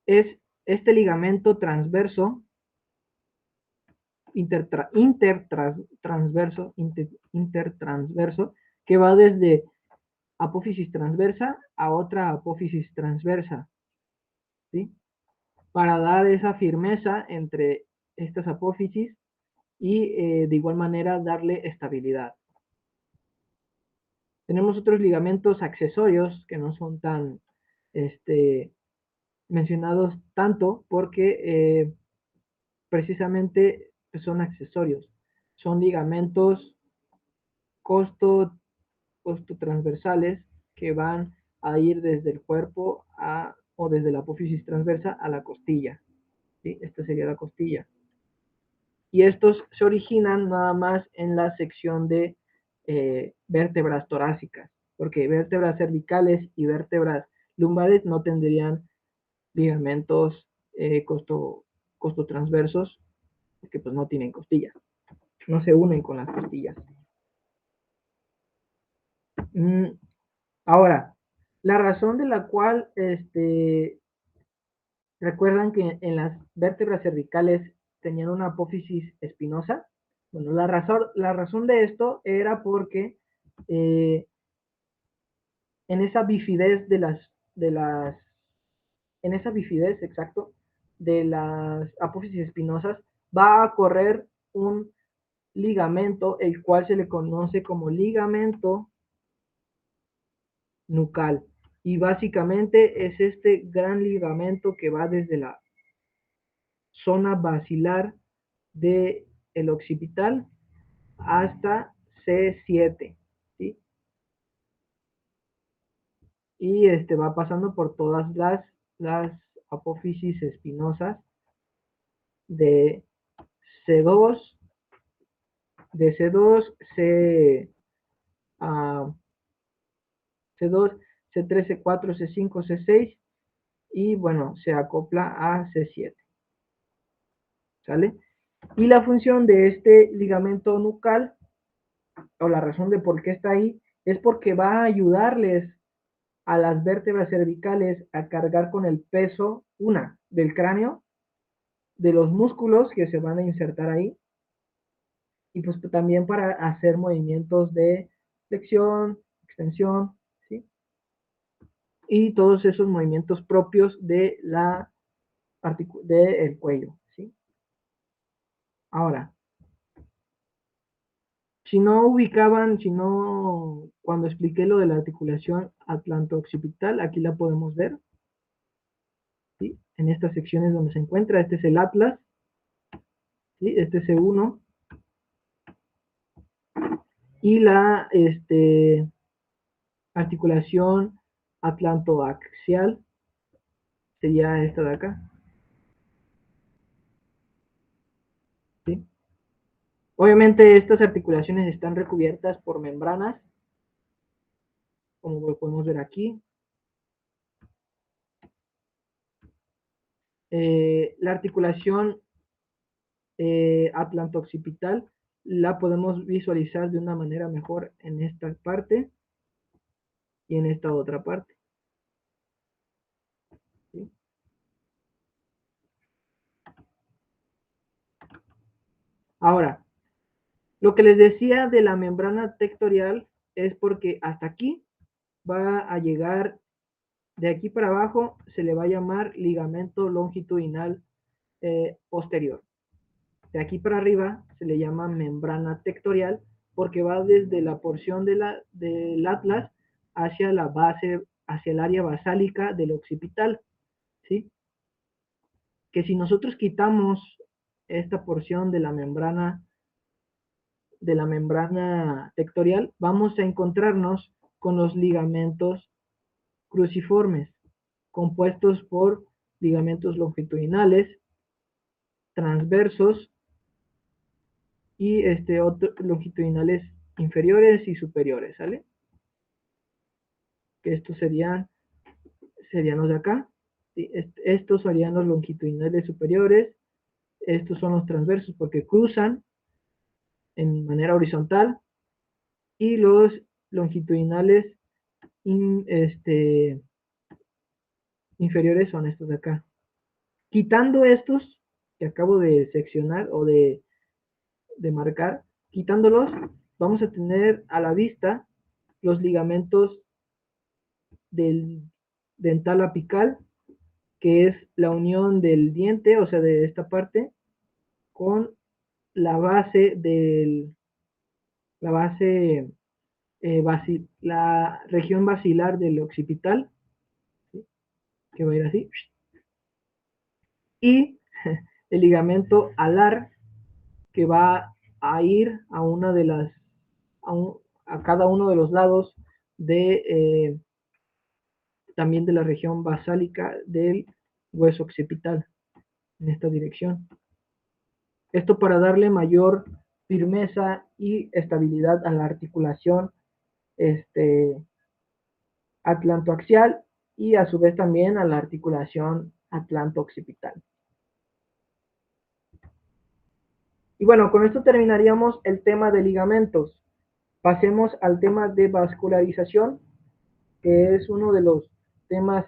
es este ligamento transverso, intertransverso, que va desde apófisis transversa a otra apófisis transversa, ¿sí? Para dar esa firmeza entre estas apófisis y de igual manera darle estabilidad. Tenemos otros ligamentos accesorios que no son tan mencionados tanto porque precisamente son accesorios. Son ligamentos costo, costotransversales que van a ir desde el cuerpo o desde la apófisis transversa a la costilla. ¿Sí? Esta sería la costilla. Y estos se originan nada más en la sección de vértebras torácicas, porque vértebras cervicales y vértebras lumbares no tendrían ligamentos costotransversos, porque pues no tienen costillas, no se unen con las costillas. Ahora, la razón de la cual, recuerdan que en las vértebras cervicales tenían una apófisis espinosa. Bueno, la razón de esto era porque en esa bifidez en esa bifidez, exacto, de las apófisis espinosas, va a correr un ligamento, el cual se le conoce como ligamento nucal. Y básicamente es este gran ligamento que va desde la zona basilar del occipital hasta C7, ¿sí? Y va pasando por todas las apófisis espinosas de C2, de C2, C2, C3, C4, C5, C6 y bueno, se acopla a C7, ¿sale? Y la función de este ligamento nucal, o la razón de por qué está ahí, es porque va a ayudarles a las vértebras cervicales a cargar con el peso, una, del cráneo, de los músculos que se van a insertar ahí, y pues también para hacer movimientos de flexión, extensión, ¿sí? Y todos esos movimientos propios de del cuello, ¿sí? Ahora, cuando expliqué lo de la articulación atlanto-occipital, aquí la podemos ver, ¿sí? En estas secciones donde se encuentra, este es el atlas, ¿sí? Este es C1, y la articulación atlantoaxial sería esta de acá, ¿sí? Obviamente estas articulaciones están recubiertas por membranas, como lo podemos ver aquí. La articulación atlanto-occipital la podemos visualizar de una manera mejor en esta parte y en esta otra parte, ¿sí? Ahora, lo que les decía de la membrana tectorial es porque hasta aquí va a llegar, de aquí para abajo se le va a llamar ligamento longitudinal posterior. De aquí para arriba se le llama membrana tectorial porque va desde la porción del atlas hacia la base, hacia el área basálica del occipital, ¿sí? Que si nosotros quitamos esta porción de la membrana tectorial, vamos a encontrarnos con los ligamentos cruciformes, compuestos por ligamentos longitudinales, transversos y longitudinales inferiores y superiores, ¿sale? Que estos serían los de acá. ¿Sí? Estos serían los longitudinales superiores, estos son los transversos porque cruzan en manera horizontal y los longitudinales in, inferiores son estos de acá. Quitando estos que acabo de seccionar o de marcar, quitándolos, vamos a tener a la vista los ligamentos del dental apical, que es la unión del diente, o sea, de esta parte, con la base la base, la región basilar del occipital, ¿sí? Que va a ir así, y el ligamento alar, que va a ir a una de las, a cada uno de los lados de, también de la región basálica del hueso occipital, en esta dirección. Esto para darle mayor firmeza y estabilidad a la articulación atlantoaxial y a su vez también a la articulación atlanto-occipital. Y bueno, con esto terminaríamos el tema de ligamentos. Pasemos al tema de vascularización, que es uno de los temas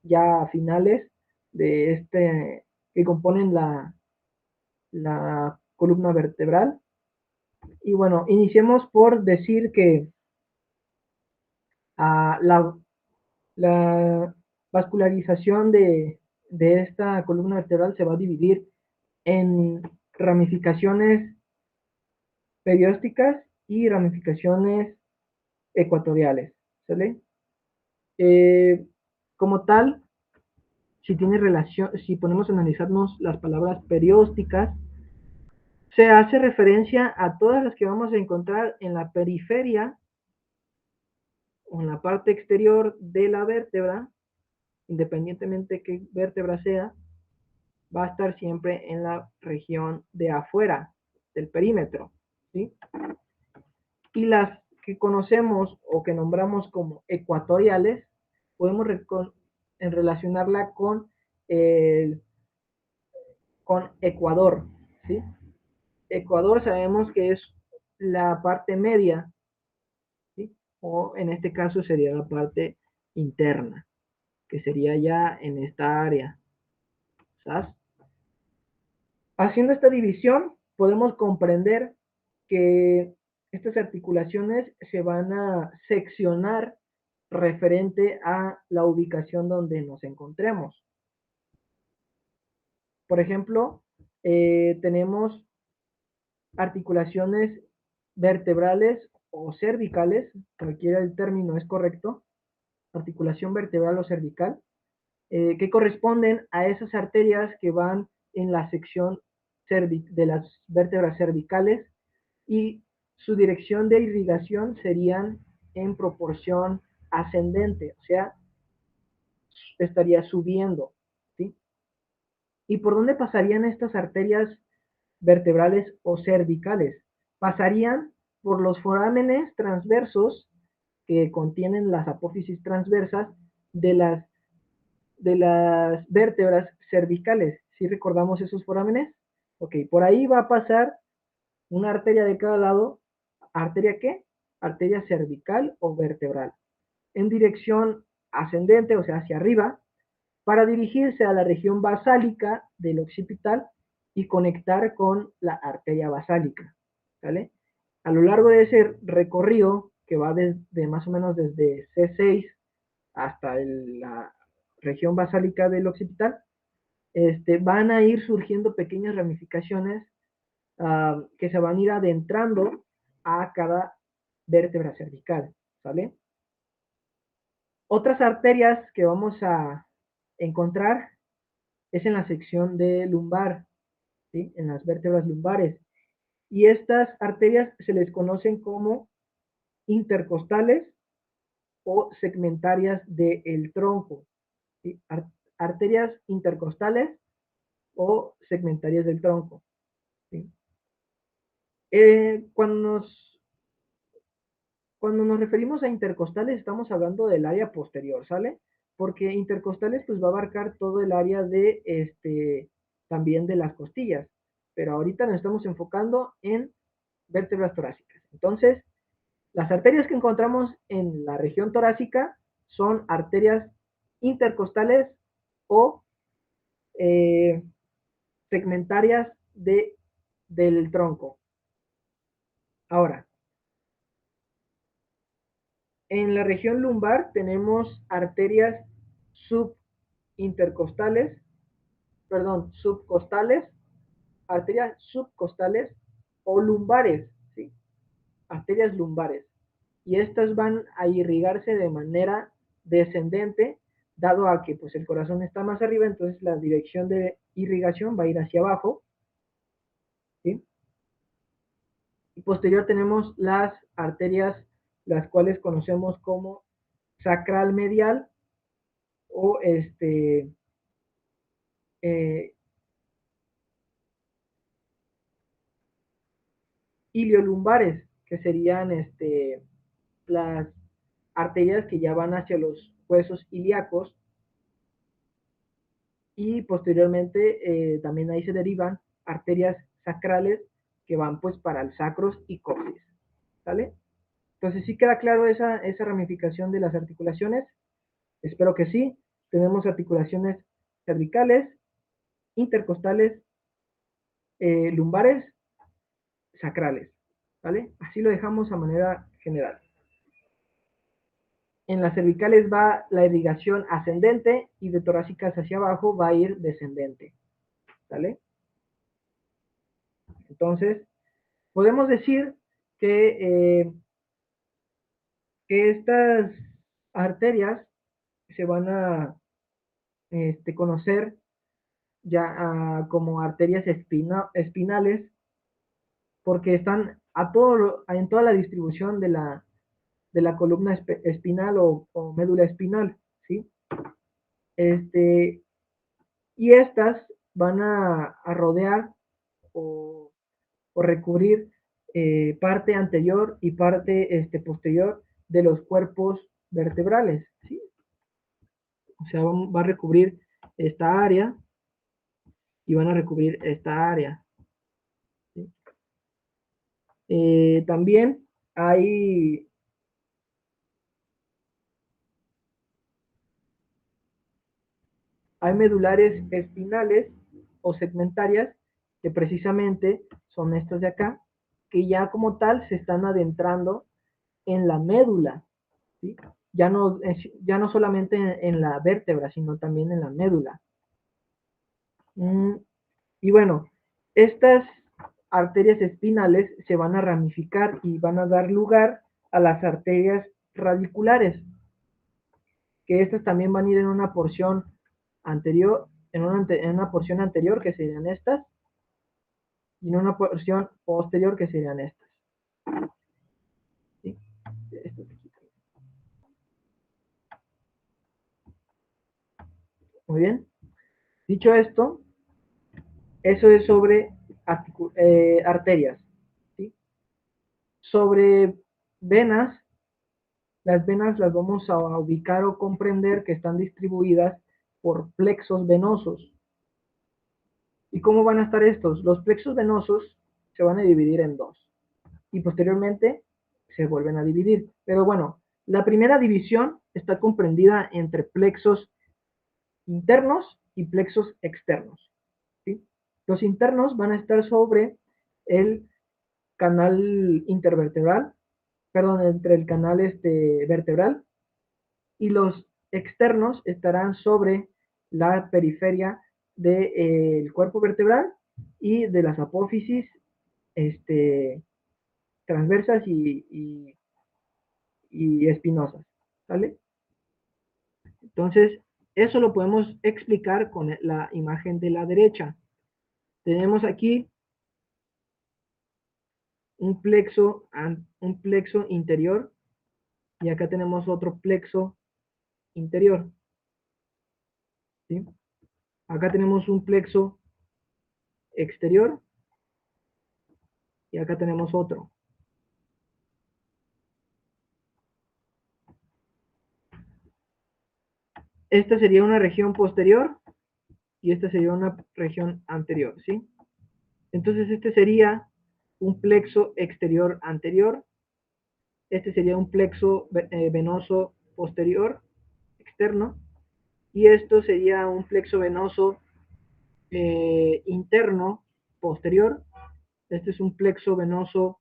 ya finales de que componen la columna vertebral. Y bueno, iniciemos por decir que la vascularización de esta columna vertebral se va a dividir en ramificaciones periósticas y ramificaciones ecuatoriales, ¿sale? Como tal, si tiene relación, si ponemos a analizarnos las palabras periósticas, se hace referencia a todas las que vamos a encontrar en la periferia o en la parte exterior de la vértebra, independientemente de qué vértebra sea, va a estar siempre en la región de afuera del perímetro, ¿sí? Y las que conocemos o que nombramos como ecuatoriales, podemos relacionarla con Ecuador, ¿sí? Ecuador sabemos que es la parte media, ¿sí? O en este caso sería la parte interna, que sería ya en esta área, ¿sabes? Haciendo esta división, podemos comprender que estas articulaciones se van a seccionar referente a la ubicación donde nos encontremos. Por ejemplo, tenemos articulaciones vertebrales o cervicales, cualquiera el término es correcto, articulación vertebral o cervical, que corresponden a esas arterias que van en la sección de las vértebras cervicales y su dirección de irrigación serían en proporción ascendente, o sea, estaría subiendo, ¿sí? ¿Y por dónde pasarían estas arterias vertebrales o cervicales? Pasarían por los forámenes transversos que contienen las apófisis transversas de las vértebras cervicales. ¿Sí recordamos esos forámenes? Ok, por ahí va a pasar una arteria de cada lado. ¿Arteria qué? Arteria cervical o vertebral. En dirección ascendente, o sea, hacia arriba, para dirigirse a la región basálica del occipital y conectar con la arteria basálica, ¿vale? A lo largo de ese recorrido, que va desde más o menos desde C6 hasta la región basálica del occipital, van a ir surgiendo pequeñas ramificaciones que se van a ir adentrando a cada vértebra cervical, ¿sale? Otras arterias que vamos a encontrar es en la sección de lumbar, ¿sí? En las vértebras lumbares. Y estas arterias se les conocen como intercostales o segmentarias del tronco, ¿sí? Arterias intercostales o segmentarias del tronco, ¿sí? Cuando nos referimos a intercostales, estamos hablando del área posterior, ¿sale? Porque intercostales pues va a abarcar todo el área de también de las costillas, pero ahorita nos estamos enfocando en vértebras torácicas. Entonces, las arterias que encontramos en la región torácica son arterias intercostales o segmentarias del tronco. Ahora, en la región lumbar tenemos arterias subcostales, arterias subcostales o lumbares, ¿sí? Arterias lumbares. Y estas van a irrigarse de manera descendente, dado a que pues, el corazón está más arriba, entonces la dirección de irrigación va a ir hacia abajo, ¿sí? Y posterior tenemos las arterias, las cuales conocemos como sacral medial o eh, iliolumbares, que serían las arterias que ya van hacia los huesos ilíacos y posteriormente también ahí se derivan arterias sacrales que van pues para el sacros y coxis, ¿sale? Entonces sí queda claro esa ramificación de las articulaciones, espero que sí. Tenemos articulaciones cervicales, intercostales, lumbares, sacrales, ¿vale? Así lo dejamos a manera general. En las cervicales va la irrigación ascendente y de torácicas hacia abajo va a ir descendente, ¿vale? Entonces, podemos decir que, que estas arterias se van a conocer ya como arterias espinales porque están en toda la distribución de la columna espinal o médula espinal, ¿sí? Este, y estas van a rodear o, o recubrir parte anterior y parte posterior de los cuerpos vertebrales, ¿sí? O sea, va a recubrir esta área y van a recubrir esta área, ¿sí? También hay, hay medulares espinales o segmentarias que precisamente son estas de acá, que ya como tal se están adentrando en la médula, ¿sí? Ya no solamente en la vértebra, sino también en la médula. Y bueno, estas arterias espinales se van a ramificar y van a dar lugar a las arterias radiculares, que estas también van a ir en una porción anterior, en una porción anterior que serían estas, y en una porción posterior que serían estas, ¿sí? Muy bien. Dicho esto, eso es sobre arterias, ¿sí? Sobre venas, las venas las vamos a ubicar o comprender que están distribuidas por plexos venosos. ¿Y cómo van a estar estos? Los plexos venosos se van a dividir en dos y posteriormente se vuelven a dividir. Pero bueno, la primera división está comprendida entre plexos internos y plexos externos, ¿sí? Los internos van a estar sobre el canal intervertebral, perdón, entre el canal vertebral, y los externos estarán sobre la periferia del cuerpo vertebral y de las apófisis este, transversas y espinosas, ¿vale? Entonces, eso lo podemos explicar con la imagen de la derecha. Tenemos aquí un plexo interior y acá tenemos otro plexo interior, ¿sí? Acá tenemos un plexo exterior y acá tenemos otro. Esta sería una región posterior y esta sería una región anterior, ¿sí? Entonces este sería un plexo exterior anterior, este sería un plexo venoso posterior externo y esto sería un plexo venoso interno posterior. Este es un plexo venoso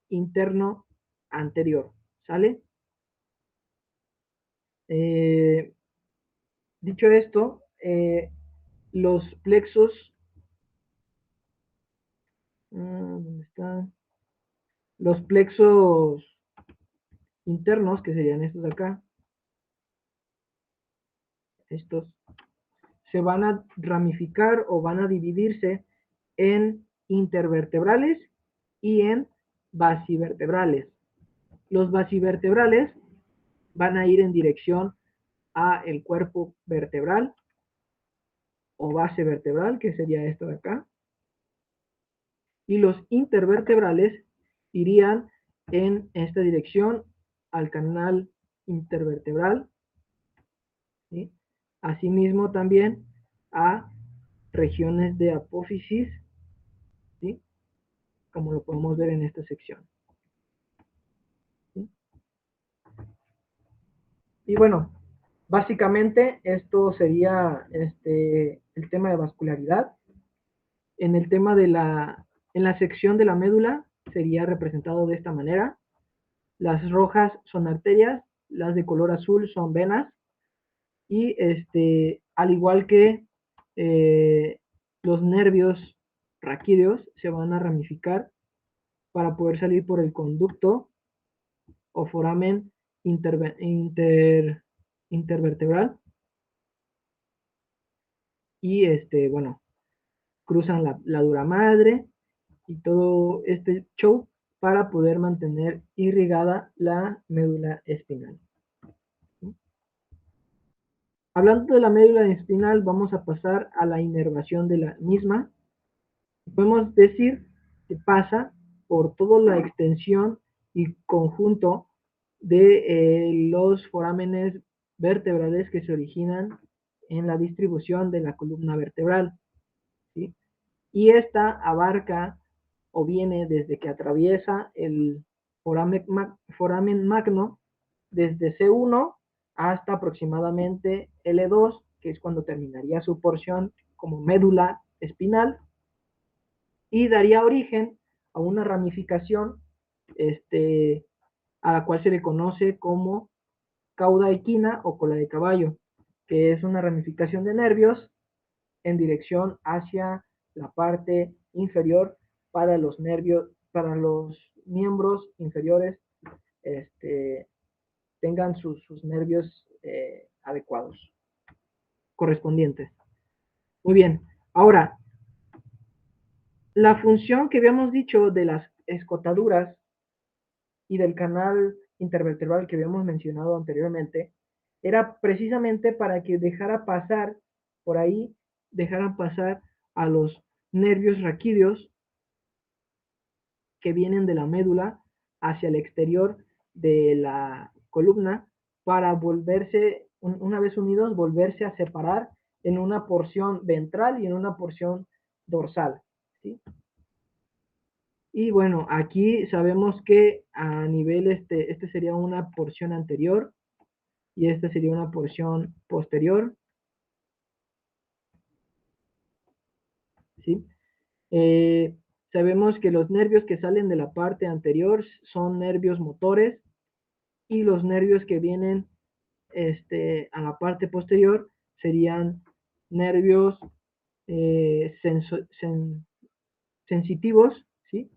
interno anterior, ¿sale? Dicho esto, los plexos, ¿dónde están? Los plexos internos, que serían estos de acá, estos, se van a ramificar o van a dividirse en intervertebrales y en basivertebrales. Los basivertebrales van a ir en dirección a el cuerpo vertebral o base vertebral, que sería esto de acá, y los intervertebrales irían en esta dirección al canal intervertebral, ¿sí? Asimismo también a regiones de apófisis, ¿sí? Como lo podemos ver en esta sección, ¿sí? Y bueno, básicamente esto sería el tema de vascularidad. En el tema de en la sección de la médula sería representado de esta manera. Las rojas son arterias, las de color azul son venas y al igual que los nervios raquídeos se van a ramificar para poder salir por el conducto o foramen intervertebral y bueno, cruzan la dura madre y todo este show para poder mantener irrigada la médula espinal. Hablando de la médula espinal, vamos a pasar a la inervación de la misma. Podemos decir que pasa por toda la extensión y conjunto de los forámenes vertebrales que se originan en la distribución de la columna vertebral, ¿sí? Y esta abarca o viene desde que atraviesa el foramen magno desde C1 hasta aproximadamente L2, que es cuando terminaría su porción como médula espinal, y daría origen a una ramificación a la cual se le conoce como cauda equina o cola de caballo, que es una ramificación de nervios en dirección hacia la parte inferior para los nervios, para los miembros inferiores tengan sus nervios adecuados, correspondientes. Muy bien, ahora, la función que habíamos dicho de las escotaduras y del canal intervertebral que habíamos mencionado anteriormente, era precisamente para que dejara pasar por ahí, dejaran pasar a los nervios raquídeos que vienen de la médula hacia el exterior de la columna para volverse, una vez unidos, volverse a separar en una porción ventral y en una porción dorsal, ¿sí? Y bueno, aquí sabemos que a nivel este sería una porción anterior y esta sería una porción posterior, ¿sí? Eh, Sabemos que los nervios que salen de la parte anterior son nervios motores y los nervios que vienen a la parte posterior serían nervios sensitivos, ¿sí?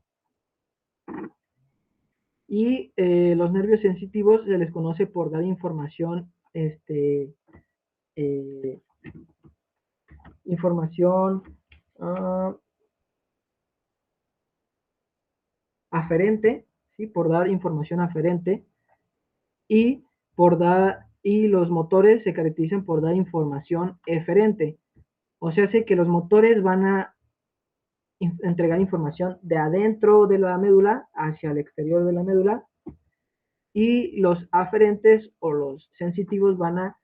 Y los nervios sensitivos se les conoce por dar información, eh, información uh, aferente, ¿sí? Por dar información aferente y y los motores se caracterizan por dar información eferente. O sea, hace que los motores van a entregar información de adentro de la médula hacia el exterior de la médula y los aferentes o los sensitivos van a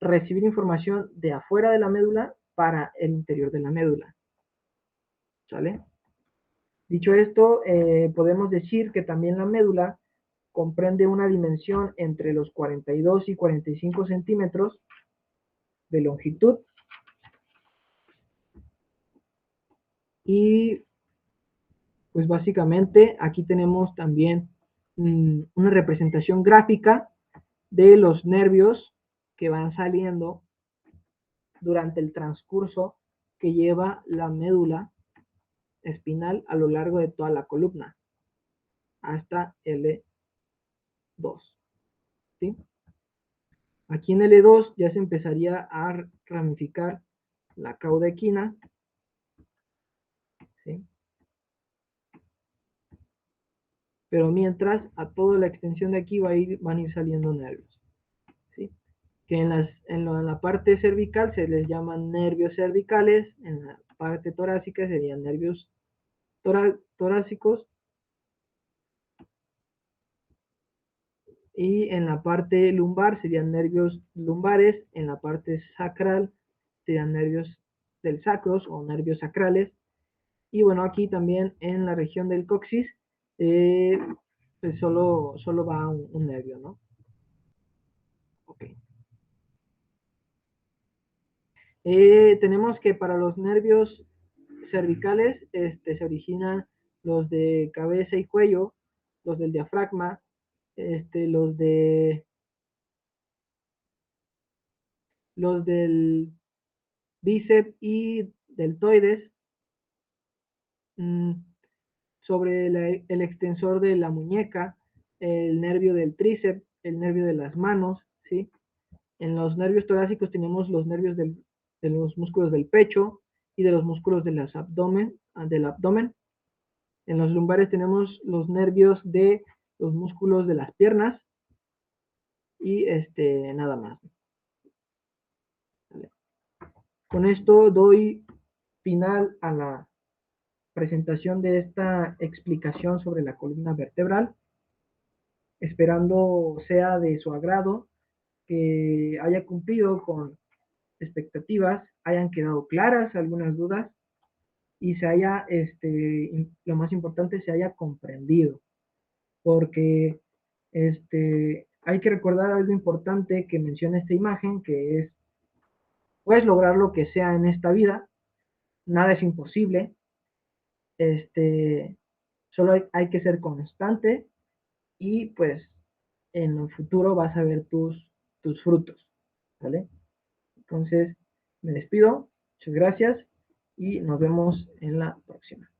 recibir información de afuera de la médula para el interior de la médula. ¿Sale? Dicho esto, podemos decir que también la médula comprende una dimensión entre los 42 y 45 centímetros de longitud Y pues básicamente aquí tenemos también una representación gráfica de los nervios que van saliendo durante el transcurso que lleva la médula espinal a lo largo de toda la columna hasta L2, ¿sí? Aquí en L2 ya se empezaría a ramificar la cauda equina, ¿sí? Pero mientras a toda la extensión de aquí van a ir saliendo nervios, ¿sí? Que en la parte cervical se les llaman nervios cervicales, en la parte torácica serían nervios torácicos, y en la parte lumbar serían nervios lumbares, en la parte sacral serían nervios del sacros o nervios sacrales, y bueno, aquí también en la región del coxis, eh, pues solo va un nervio, ¿no? Ok. Tenemos que para los nervios cervicales se originan los de cabeza y cuello, los del diafragma, los del bíceps y deltoides, mmm, sobre el extensor de la muñeca, el nervio del tríceps, el nervio de las manos, ¿sí? En los nervios torácicos tenemos los nervios de los músculos del pecho y de los músculos del abdomen. En los lumbares tenemos los nervios de los músculos de las piernas y nada más. ¿Vale? Con esto doy final a la presentación de esta explicación sobre la columna vertebral, esperando sea de su agrado, que haya cumplido con expectativas, hayan quedado claras algunas dudas y se haya, lo más importante, se haya comprendido, porque hay que recordar algo importante que menciona esta imagen, que es, puedes lograr lo que sea en esta vida, nada es imposible, este, solo hay que ser constante y pues en el futuro vas a ver tus frutos, ¿vale? Entonces, me despido, muchas gracias y nos vemos en la próxima.